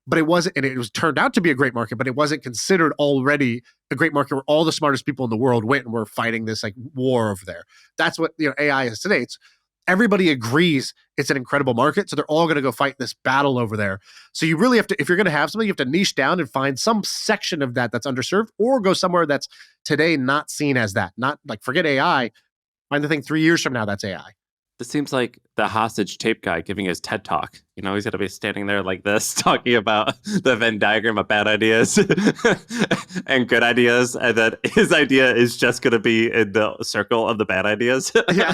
but it wasn't, and it was turned out to be a great market, but it wasn't considered already a great market where all the smartest people in the world went and were fighting this like war over there. That's what AI is today. It's everybody agrees it's an incredible market, so they're all going to go fight this battle over there. So you really have to, if you're going to have something, you have to niche down and find some section of that that's underserved, or go somewhere that's today not seen as that. Not like forget AI, find the thing 3 years from now that's AI. This seems like the hostage tape guy giving his TED talk. He's going to be standing there like this, talking about the Venn diagram of bad ideas and good ideas. And then his idea is just going to be in the circle of the bad ideas. Yeah.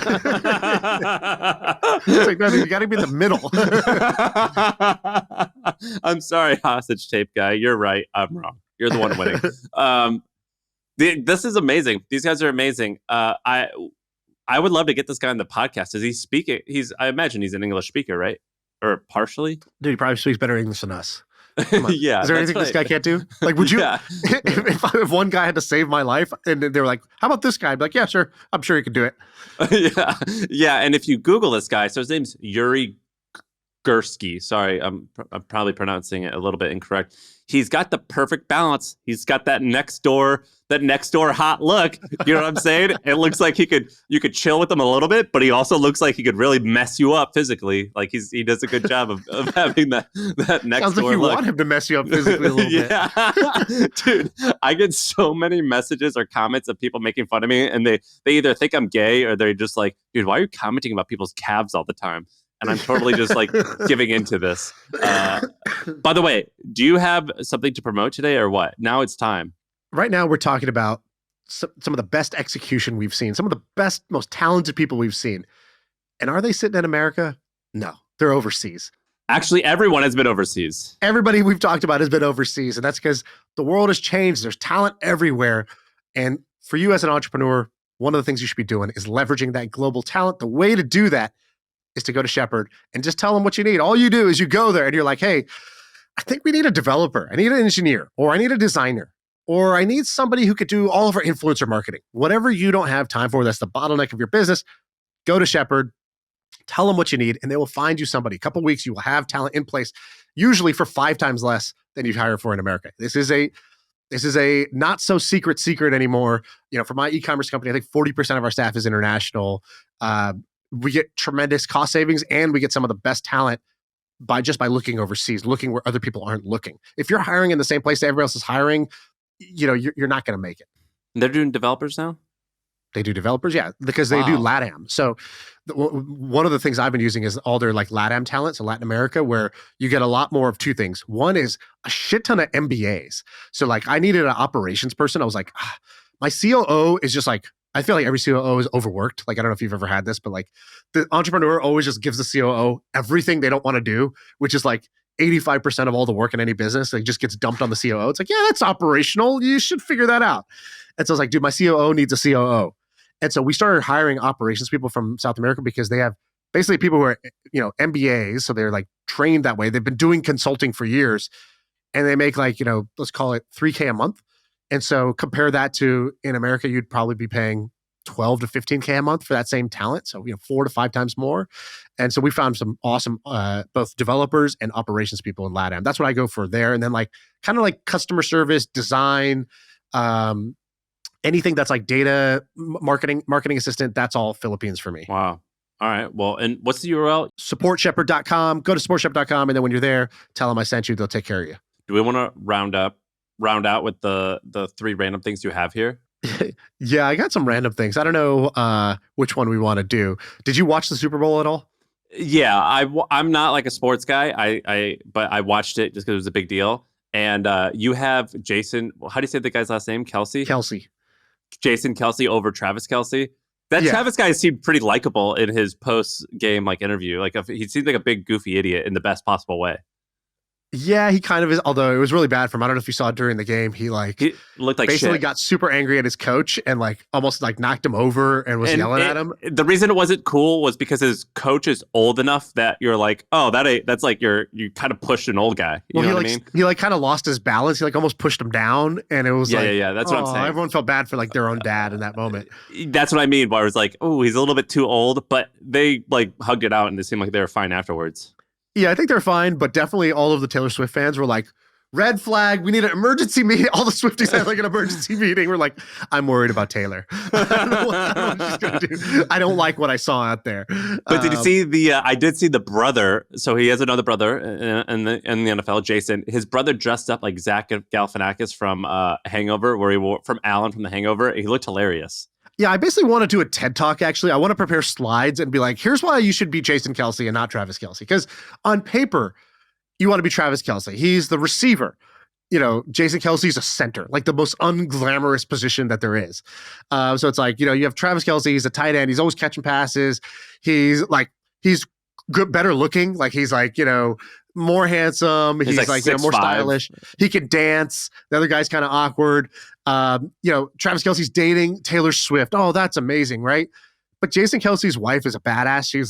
It's like, no, you got to be in the middle. I'm sorry, hostage tape guy. You're right. I'm wrong. You're the one winning. This is amazing. These guys are amazing. I would love to get this guy on the podcast. Is he speaking? I imagine he's an English speaker, right? Or partially? Dude, he probably speaks better English than us. Yeah. Is there anything this guy can't do? Like, would you, Yeah. if one guy had to save my life and they were like, how about this guy? I'd be like, yeah, sure. I'm sure he could do it. Yeah. Yeah. And if you Google this guy, so his name's Yuri Gursky. Sorry, I'm probably pronouncing it a little bit incorrect. He's got the perfect balance. He's got that next door hot look. You know what I'm saying? It looks like you could chill with him a little bit, but he also looks like he could really mess you up physically. Like he does a good job of having that next Sounds door like you look. want him to mess you up physically a little bit. Yeah. Dude, I get so many messages or comments of people making fun of me, and they either think I'm gay or they're just like, dude, why are you commenting about people's calves all the time? And I'm totally just like giving into this. By the way, do you have something to promote today or what? Now it's time. Right now, we're talking about some of the best execution we've seen, some of the best, most talented people we've seen. And are they sitting in America? No, they're overseas. Actually, everyone has been overseas. Everybody we've talked about has been overseas. And that's because the world has changed. There's talent everywhere. And for you as an entrepreneur, one of the things you should be doing is leveraging that global talent. The way to do that is to go to Shepherd and just tell them what you need. All you do is you go there and you're like, hey, I think we need a developer. I need an engineer, or I need a designer, or I need somebody who could do all of our influencer marketing. Whatever you don't have time for, that's the bottleneck of your business, go to Shepherd, tell them what you need, and they will find you somebody. A couple of weeks, you will have talent in place, usually for 5 times less than you'd hire for in America. This is a not so secret anymore. For my e-commerce company, I think 40% of our staff is international. We get tremendous cost savings, and we get some of the best talent by looking overseas, looking where other people aren't looking. If you're hiring in the same place that everybody else is hiring, you're not going to make it. They're doing developers now? They do developers, yeah, because they do LATAM. So one of the things I've been using is all their like LATAM talent, so Latin America, where you get a lot more of 2 things. One is a shit ton of MBAs. So like I needed an operations person. I was like, my COO is just like, I feel like every COO is overworked. Like, I don't know if you've ever had this, but like the entrepreneur always just gives the COO everything they don't want to do, which is like 85% of all the work in any business. Like just gets dumped on the COO. It's like, yeah, that's operational. You should figure that out. And so I was like, dude, my COO needs a COO. And so we started hiring operations people from South America because they have basically people who are, MBAs. So they're like trained that way. They've been doing consulting for years, and they make like, let's call it $3K a month. And so compare that to in America, you'd probably be paying 12 to 15K a month for that same talent. So, 4 to 5 times more. And so we found some awesome, both developers and operations people in LATAM. That's what I go for there. And then like, kind of like customer service, design, anything that's like data, marketing assistant, that's all Philippines for me. Wow. All right. Well, and what's the URL? Supportshepherd.com. Go to supportshepherd.com. And then when you're there, tell them I sent you. They'll take care of you. Do we want to round out with the 3 random things you have here? Yeah, I got some random things. I don't know which one we want to do. Did you watch the Super Bowl at all? Yeah, I'm not like a sports guy. But I watched it just because it was a big deal. And you have Jason. How do you say the guy's last name? Kelce. Jason Kelce over Travis Kelce. Travis guy seemed pretty likable in his post game like interview. Like he seemed like a big goofy idiot in the best possible way. Yeah, he kind of is. Although it was really bad for him. I don't know if you saw it during the game. He looked like basically shit. got super angry at his coach and almost knocked him over and was yelling at him. The reason it wasn't cool was because his coach is old enough that you're like, oh, that's like you kind of pushed an old guy. You know what I mean? He kind of lost his balance. He almost pushed him down, and it was yeah. That's what I'm saying. Everyone felt bad for their own dad in that moment. That's what I mean. Where I was like, oh, he's a little bit too old, but they hugged it out and it seemed like they were fine afterwards. Yeah, I think they're fine, but definitely all of the Taylor Swift fans were like, red flag, we need an emergency meeting. All the Swifties had an emergency meeting. We're like, I'm worried about Taylor. I don't know what she's gonna do. I don't like what I saw out there. But did you see I did see the brother. So he has another brother in the NFL, Jason. His brother dressed up like Zach Galifianakis from Hangover, where he wore from Alan from The Hangover. He looked hilarious. Yeah, I basically want to do a TED Talk, actually. I want to prepare slides and be like, here's why you should be Jason Kelce and not Travis Kelce. Because on paper, you want to be Travis Kelce. He's the receiver. Jason Kelce's a center, the most unglamorous position that there is. So it's you have Travis Kelce, he's a tight end. He's always catching passes. He's good, better looking. He's more handsome. He's more stylish. He can dance. The other guy's kind of awkward. Travis Kelce's dating Taylor Swift. Oh, that's amazing, right? But Jason Kelce's wife is a badass. She's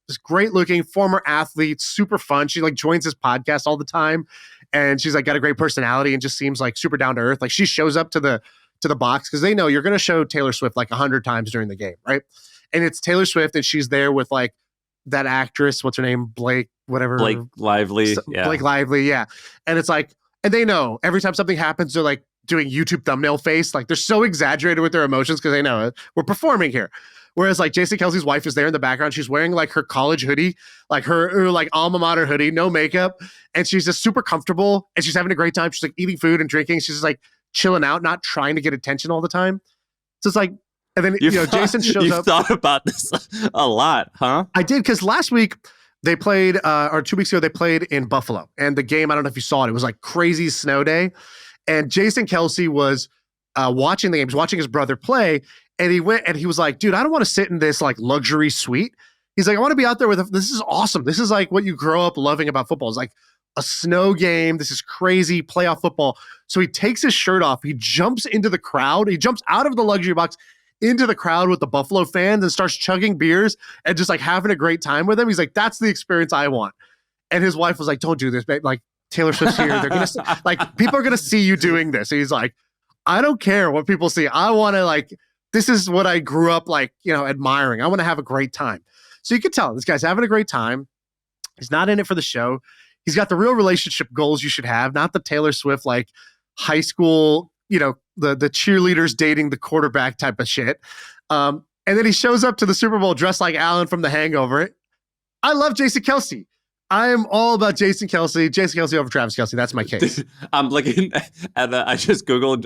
this great looking former athlete, super fun. She joins his podcast all the time, and she's got a great personality and just seems super down to earth. She shows up to the box because they know you're going to show Taylor Swift 100 times during the game, right? And it's Taylor Swift, and she's there with that actress. What's her name? Blake Lively. Yeah. Blake Lively. Yeah. And it's and they know every time something happens, they're doing YouTube thumbnail face. They're so exaggerated with their emotions because they know we're performing here. Whereas Jason Kelce's wife is there in the background. She's wearing her college hoodie, her alma mater hoodie, no makeup. And she's just super comfortable and she's having a great time. She's eating food and drinking. She's just chilling out, not trying to get attention all the time. So it's and then, Jason shows up. You thought about this a lot, huh? I did, because last week they played, or 2 weeks ago, they played in Buffalo. And the game, I don't know if you saw it, it was crazy snow day. And Jason Kelce was watching the game. He was watching his brother play. And he went and he was dude, I don't want to sit in this luxury suite. He's I want to be out there this is awesome. This is what you grow up loving about football. It's a snow game. This is crazy playoff football. So he takes his shirt off. He jumps into the crowd. He jumps out of the luxury box into the crowd with the Buffalo fans and starts chugging beers and just having a great time with them. He's that's the experience I want. And his wife was don't do this, babe. Taylor Swift's here. They're going to people are going to see you doing this. And he's I don't care what people see. I want to this is what I grew up admiring. I want to have a great time. So you can tell this guy's having a great time. He's not in it for the show. He's got the real relationship goals you should have, not the Taylor Swift high school, the cheerleaders dating the quarterback type of shit. And then he shows up to the Super Bowl dressed like Alan from The Hangover. I love Jason Kelce. I am all about Jason Kelce. Jason Kelce over Travis Kelce. That's my case. I'm looking at I just Googled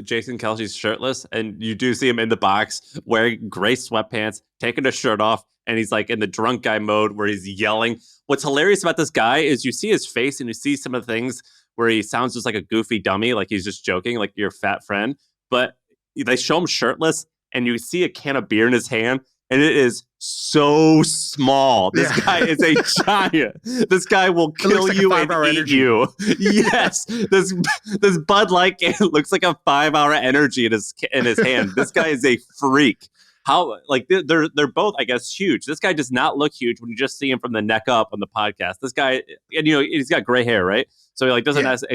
Jason Kelce's shirtless, and you do see him in the box wearing gray sweatpants, taking his shirt off, and he's in the drunk guy mode where he's yelling. What's hilarious about this guy is you see his face and you see some of the things where he sounds just like a goofy dummy, he's just joking, your fat friend. But they show him shirtless, and you see a can of beer in his hand, and it is so small. This guy is a giant. This guy will kill you and eat you. Yes. This Bud Light looks like a 5-hour energy in his hand. This guy is a freak. How they're both, I guess, huge. This guy does not look huge when you just see him from the neck up on the podcast. This guy, and he's got gray hair, right? So he doesn't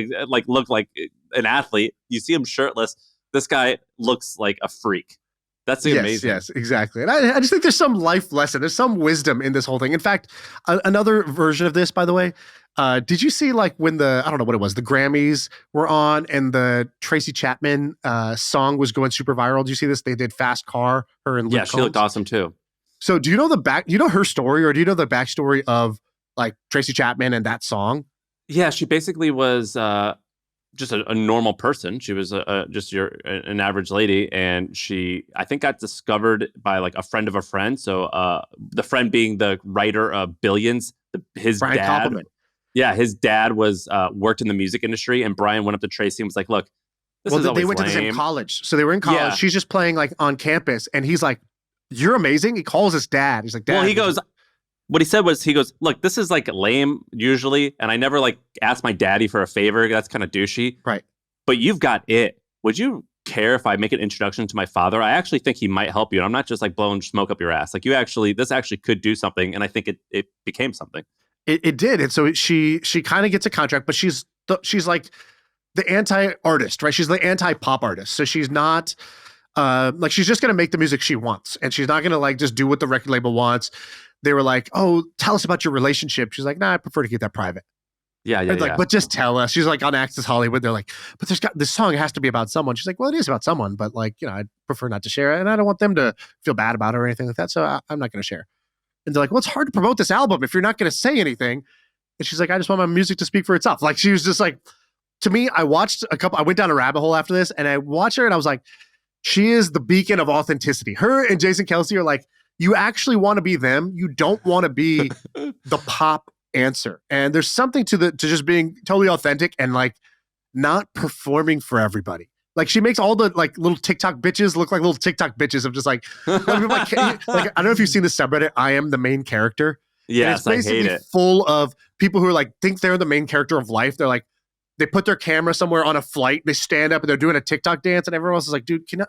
look like an athlete. You see him shirtless. This guy looks like a freak. That's amazing. Yes, exactly. And I just think there's some life lesson. There's some wisdom in this whole thing. In fact, another version of this, by the way, did you see when I don't know what it was, the Grammys were on and the Tracy Chapman song was going super viral? Did you see this? They did Fast Car, her and Luke Combs. She looked awesome too. So do you know her story, or do you know the backstory of Tracy Chapman and that song? Yeah, she basically was just a normal person. She was just an average lady, and she, I think, got discovered by a friend of a friend. So the friend being the writer of Billions, his Brian dad. Koppelman. Yeah, his dad was worked in the music industry, and Brian went up to Tracy and was like, "Look, this is always they went lame." to the same college, so they were in college. Yeah. She's just playing on campus, and he's like, "You're amazing." He calls his dad. He's like, "Dad." Well, he goes, what he said was, he goes, look, this is like lame usually, and I never like ask my daddy for a favor. That's kind of douchey. Right. But you've got it. Would you care if I make an introduction to my father? I actually think he might help you. And I'm not just like blowing smoke up your ass. Like this actually could do something. And I think it became something. It did. And so she kind of gets a contract, but she's like the anti-artist, right? She's the anti-pop artist. So she's not like, she's just going to make the music she wants. And she's not going to like just do what the record label wants. They were like, oh, tell us about your relationship. She's like, nah, I prefer to keep that private. Yeah. But just tell us. She's like on Access Hollywood. They're like, but this song has to be about someone. She's like, well, it is about someone, but like, I'd prefer not to share it. And I don't want them to feel bad about it or anything like that. So I'm not going to share. And they're like, well, it's hard to promote this album if you're not going to say anything. And she's like, I just want my music to speak for itself. Like, she was just like, to me, I went down a rabbit hole after this, and I watched her and I was like, she is the beacon of authenticity. Her and Jason Kelce are like, you actually want to be them. You don't want to be the pop answer. And there's something to just being totally authentic and like not performing for everybody. Like, she makes all the like little TikTok bitches look like little TikTok bitches of just like I don't know if you've seen the subreddit, I am the main character. Yes, and it's basically I hate it. full of people who are like, think they're the main character of life. They're like, they put their camera somewhere on a flight, they stand up and they're doing a TikTok dance, and everyone else is like, dude, can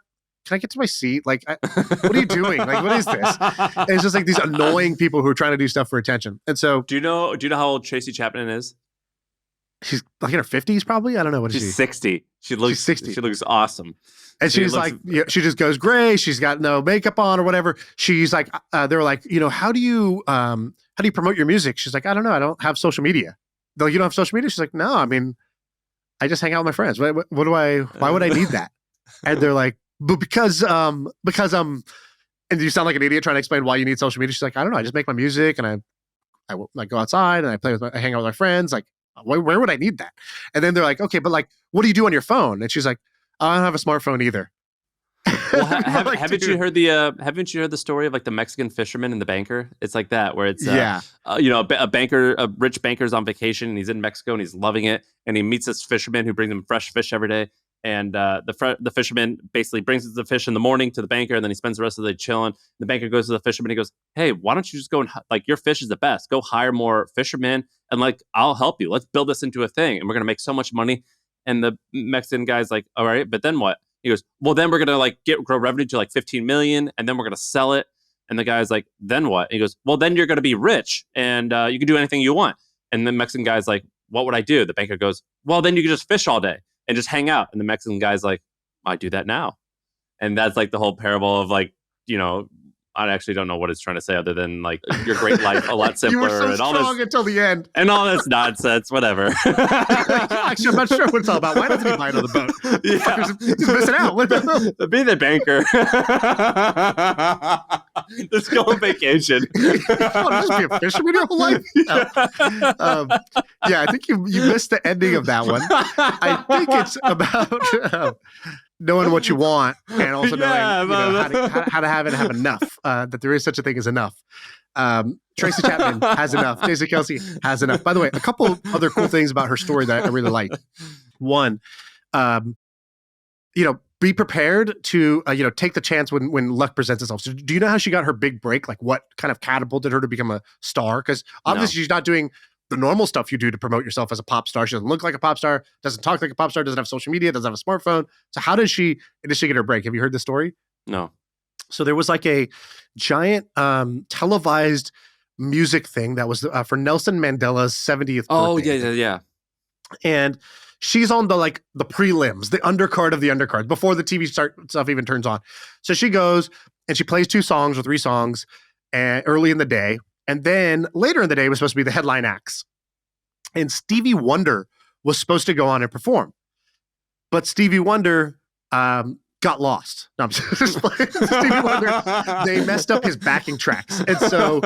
I get to my seat? Like, what are you doing? Like, what is this? And it's just like these annoying people who are trying to do stuff for attention. And so, do you know how old Tracy Chapman is? She's like in her 50s, probably. I don't know. What is she? She's 60. She's 60. She looks awesome. And she's like, she just goes gray. She's got no makeup on or whatever. She's like, they were like, how do you promote your music? She's like, I don't know. I don't have social media. They're like, you don't have social media? She's like, no, I mean, I just hang out with my friends. Why would I need that? And they're like, but because and you sound like an idiot trying to explain why you need social media. She's like, I don't know. I just make my music and I like go outside and I hang out with my friends. Like, where would I need that? And then they're like, okay, but like, what do you do on your phone? And she's like, I don't have a smartphone either. Well, haven't you heard the story of like the Mexican fisherman and the banker? It's like that, where it's a rich banker's on vacation and he's in Mexico and he's loving it, and he meets this fisherman who brings him fresh fish every day. And the fisherman basically brings the fish in the morning to the banker, and then he spends the rest of the day chilling. The banker goes to the fisherman. He goes, "Hey, why don't you just go and like, your fish is the best. Go hire more fishermen, and like, I'll help you. Let's build this into a thing, and we're gonna make so much money." And the Mexican guy's like, "All right, but then what?" He goes, "Well, then we're gonna like grow revenue to like 15 million, and then we're gonna sell it." And the guy's like, "Then what?" And he goes, "Well, then you're gonna be rich, and you can do anything you want." And the Mexican guy's like, "What would I do?" The banker goes, "Well, then you can just fish all day and just hang out." And the Mexican guy's like, "I do that now." And that's like the whole parable of like, I actually don't know what it's trying to say other than like, your great life a lot simpler. You were so and all strong this, until the end. and all this nonsense, whatever. Actually, I'm not sure what it's all about. Why doesn't he buy it on the boat? Yeah. He's missing out. Be the banker. Let's go on vacation. Just be a fisherman your whole life? No. I think you missed the ending of that one. I think it's about knowing what you want and also knowing how to have it and have enough. That there is such a thing as enough. Tracy Chapman has enough. Jason Kelce has enough. By the way, a couple other cool things about her story that I really like. One, be prepared to take the chance when luck presents itself. So do you know how she got her big break? Like, what kind of catapulted her to become a star? Because obviously she's not doing the normal stuff you do to promote yourself as a pop star. She doesn't look like a pop star, doesn't talk like a pop star, doesn't have social media, doesn't have a smartphone. So how did she initially get her break? Have you heard the story? No. So there was like a giant televised music thing that was for Nelson Mandela's 70th birthday. Oh, yeah. And she's on the prelims, the undercard of the undercard, before the TV stuff even turns on. So she goes and she plays 2 songs or 3 songs early in the day. And then later in the day was supposed to be the headline acts. And Stevie Wonder was supposed to go on and perform. But Stevie Wonder got lost. No, I'm just playing. Stevie Wonder, they messed up his backing tracks. And so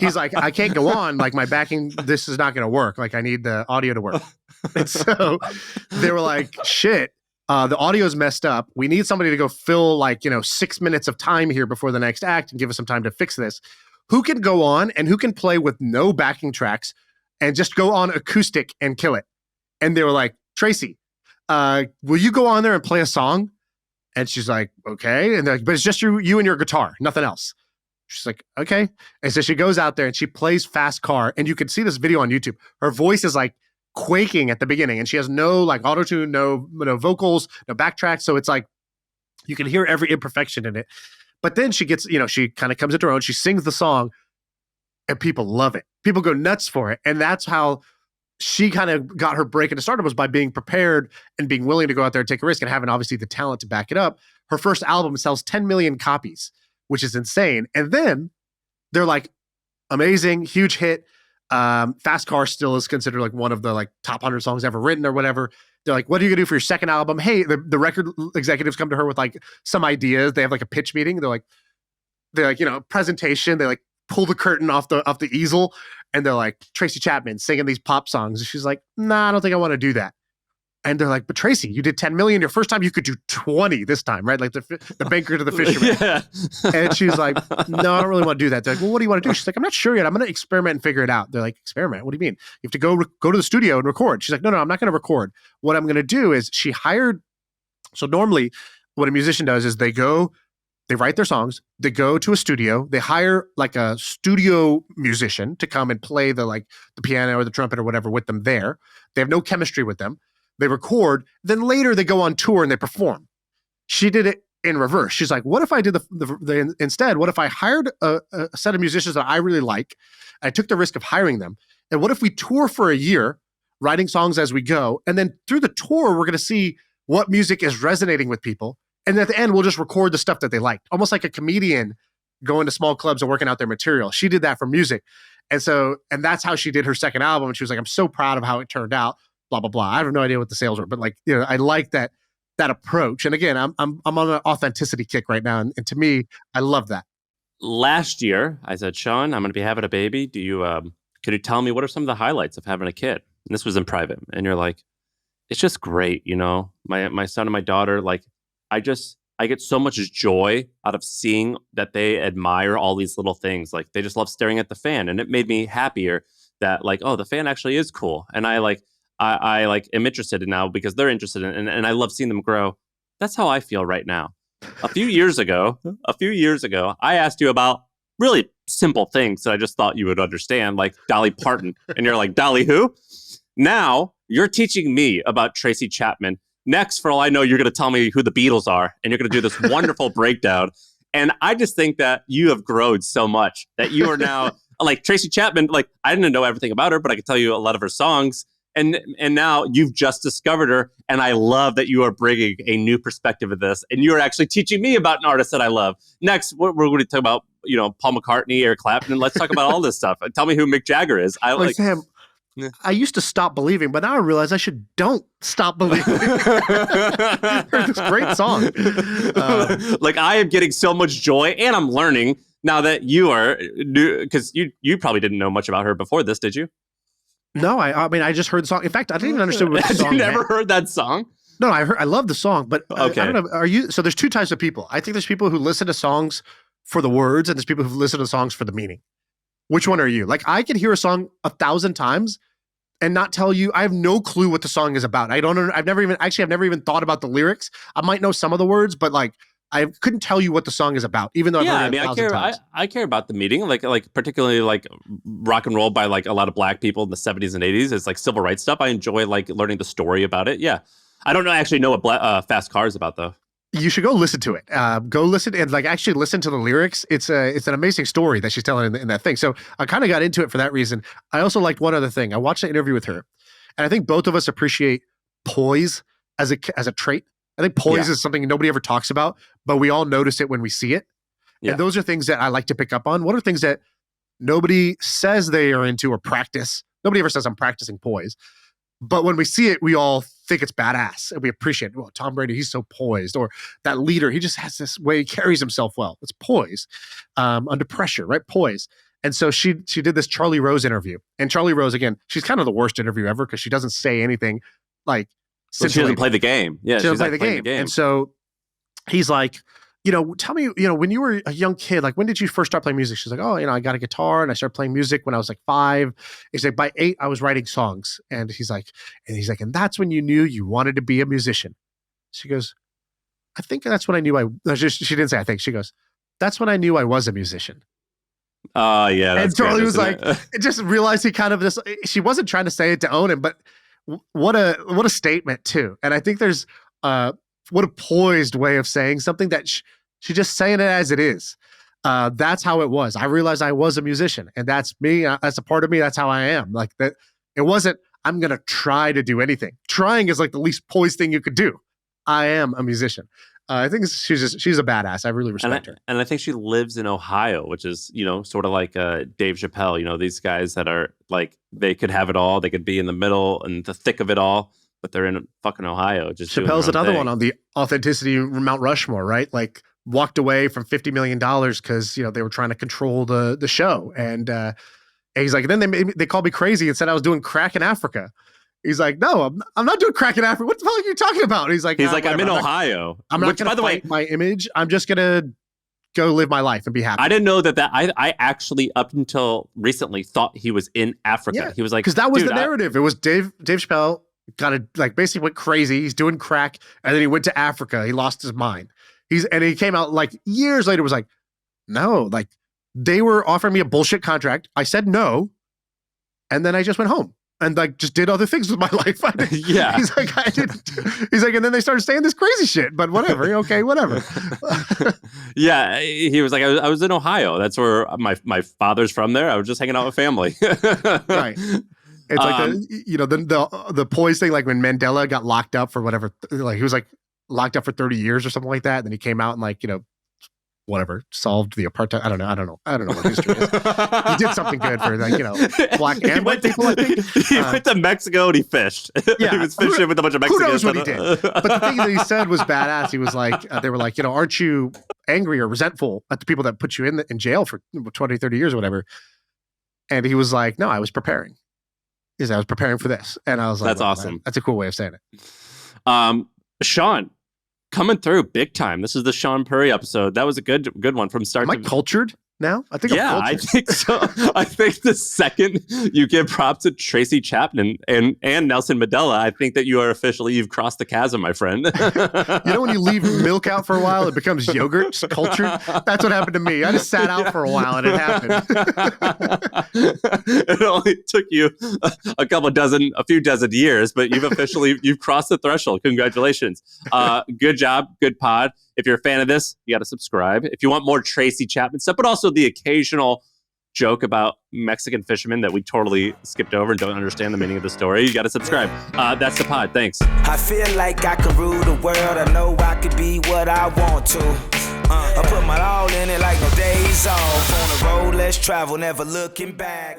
he's like, I can't go on. Like, my backing, this is not going to work. Like, I need the audio to work. And so they were like, shit, the audio's messed up. We need somebody to go fill 6 minutes of time here before the next act and give us some time to fix this. Who can go on and who can play with no backing tracks and just go on acoustic and kill it? And they were like, Tracy, will you go on there and play a song? And she's like, okay. And they're like, but it's just you and your guitar, nothing else. She's like, okay. And so she goes out there and she plays Fast Car. And you can see this video on YouTube. Her voice is like quaking at the beginning. And she has no like auto-tune, no vocals, no backtrack. So it's like, you can hear every imperfection in it. But then she gets, she kind of comes into her own. She sings the song and people love it. People go nuts for it. And that's how she kind of got her break into stardom, was by being prepared and being willing to go out there and take a risk and having obviously the talent to back it up. Her first album sells 10 million copies, which is insane. And then they're like, amazing, huge hit. Fast Car still is considered like one of the like top 100 songs ever written or whatever. They're like, what are you gonna do for your second album? Hey, the record executives come to her with like some ideas. They have like a pitch meeting. They're like, presentation. They like pull the curtain off the easel, and they're like, Tracy Chapman singing these pop songs. And she's like, nah, I don't think I want to do that. And they're like, but Tracy, you did 10 million your first time. You could do 20 this time, right? Like the banker to the fisherman. Yeah. And she's like, no, I don't really want to do that. They're like, well, what do you want to do? She's like, I'm not sure yet. I'm going to experiment and figure it out. They're like, experiment? What do you mean? You have to go to the studio and record. She's like, no, I'm not going to record. What I'm going to do is so normally what a musician does is they write their songs, they go to a studio, they hire like a studio musician to come and play the piano or the trumpet or whatever with them there. They have no chemistry with them. They record, then later they go on tour and they perform. She did it in reverse. She's like, what if I did instead, what if I hired a set of musicians that I really like? I took the risk of hiring them. And what if we tour for a year, writing songs as we go? And then through the tour, we're going to see what music is resonating with people. And at the end, we'll just record the stuff that they liked. Almost like a comedian going to small clubs and working out their material. She did that for music. And that's how she did her second album. And she was like, I'm so proud of how it turned out. Blah, blah, blah. I have no idea what the sales were, but I like that approach. And again, I'm on an authenticity kick right now. And to me, I love that. Last year, I said, Shaan, I'm going to be having a baby. Could you tell me what are some of the highlights of having a kid? And this was in private. And you're like, it's just great. My son and my daughter, like, I get so much joy out of seeing that they admire all these little things. Like, they just love staring at the fan. And it made me happier that like, oh, the fan actually is cool. And I am interested in now because they're interested in, and I love seeing them grow. That's how I feel right now. A few years ago, I asked you about really simple things that I just thought you would understand, like Dolly Parton. And you're like, Dolly who? Now you're teaching me about Tracy Chapman. Next, for all I know, you're going to tell me who the Beatles are, and you're going to do this wonderful breakdown. And I just think that you have grown so much that you are now like Tracy Chapman. Like, I didn't know everything about her, but I could tell you a lot of her songs. And now you've just discovered her, and I love that you are bringing a new perspective of this, and you are actually teaching me about an artist that I love. Next, we're going to talk about Paul McCartney, Eric Clapton. Let's talk about all this stuff. Tell me who Mick Jagger is. Sam, I used to stop believing, but now I realize I don't stop believing. This great song. Like, I am getting so much joy, and I'm learning now that you are new, because you probably didn't know much about her before this, did you? No, I mean, I just heard the song. In fact, I didn't even understand what the song You never heard that song? No, I love the song, but okay. I don't know. So there's two types of people. I think there's people who listen to songs for the words, and there's people who listen to songs for the meaning. Which one are you? Like, I can hear a song 1,000 times and not tell you. I have no clue what the song is about. I've never even thought about the lyrics. I might know some of the words, but like, I couldn't tell you what the song is about, even though I've heard it 1,000 times. I care about the meaning, like particularly like rock and roll by like a lot of black people in the 70s and 80s. It's like civil rights stuff. I enjoy like learning the story about it. Yeah, I don't actually know what Fast Car is about though. You should go listen to it. Go listen and like actually listen to the lyrics. It's an amazing story that she's telling in that thing. So I kind of got into it for that reason. I also liked one other thing. I watched an interview with her, and I think both of us appreciate poise as a trait. I think poise is something nobody ever talks about, but we all notice it when we see it. Yeah. And those are things that I like to pick up on. What are things that nobody says they are into or practice? Nobody ever says I'm practicing poise. But when we see it, we all think it's badass and we appreciate it. Well, Tom Brady, he's so poised. Or that leader, he just has this way he carries himself well. It's poise under pressure, right? Poise. And so she did this Charlie Rose interview. And Charlie Rose, again, she's kind of the worst interview ever because she doesn't say anything like, well, she doesn't play the game. Yeah, she doesn't play the game. And so he's like, tell me, when you were a young kid, like, when did you first start playing music? She's like, oh, I got a guitar and I started playing music when I was like 5. He's like, by 8, I was writing songs. And he's like, and that's when you knew you wanted to be a musician. She goes, I think that's when I knew she didn't say I think. She goes, that's when I knew I was a musician. Oh, yeah. And That's Charlie good, was like, isn't it? just realized he kind of just, she wasn't trying to say it to own him, but what a statement too. And I think there's what a poised way of saying something that she's just saying it as it is. That's how it was. I realized I was a musician, and that's me. That's a part of me. That's how I am. Like that. It wasn't, I'm going to try to do anything. Trying is like the least poised thing you could do. I am a musician. I think she's a badass. I really respect her. And I think she lives in Ohio, which is, sort of like Dave Chappelle, these guys that are like, they could have it all. They could be in the middle and the thick of it all, but they're in fucking Ohio. Just Chappelle's another one on the authenticity Mount Rushmore, right? Like walked away from $50 million because, they were trying to control the show. And he's like, then they called me crazy and said I was doing crack in Africa. He's like, no, I'm not doing crack in Africa. What the hell are you talking about? And he's like, I'm in Ohio. I'm not going to fight my image. I'm just going to go live my life and be happy. I didn't know that I actually, up until recently, thought he was in Africa. Yeah, he was like, because that was the narrative. It was Dave Chappelle basically went crazy. He's doing crack. And then he went to Africa. He lost his mind. And he came out like years later, was like, no, like they were offering me a bullshit contract. I said no. And then I just went home. And like just did other things with my life. Yeah. He's like, and then they started saying this crazy shit, but whatever. Okay, whatever. Yeah. He was like, I was in Ohio. That's where my father's from there. I was just hanging out with family. Right. It's like the poise thing, like when Mandela got locked up for whatever, like he was like locked up for 30 years or something like that. And then he came out and like, whatever, solved the apartheid. I don't know what history is. He did something good for like, black and white people, I think. He went to Mexico and he fished. Yeah. He was fishing with a bunch of Mexicans. Who knows what he did? But the thing that he said was badass. He was like, they were like, aren't you angry or resentful at the people that put you in jail for 20, 30 years or whatever? And he was like, no, I was preparing. He said, I was preparing for this. And I was like, that's awesome. Man, that's a cool way of saying it. Shaan, coming through big time. This is the Shaan Puri episode. That was a good one from start to finish. Am I cultured now? I think I'm cultured. I think so. I think the second you give props to Tracy Chapman and Nelson Mandela, I think that you've crossed the chasm, my friend. When you leave milk out for a while, it becomes yogurt. It's cultured. That's what happened to me. I just sat out for a while and it happened. It only took you a few dozen years, but you've crossed the threshold. Congratulations. Good job. Good pod. If you're a fan of this, you got to subscribe. If you want more Tracy Chapman stuff, but also the occasional joke about Mexican fishermen that we totally skipped over and don't understand the meaning of the story, you got to subscribe. That's the pod. Thanks. I feel like I can rule the world. I know I could be what I want to. I put my all in it like no days off. On the road, let's travel, never looking back.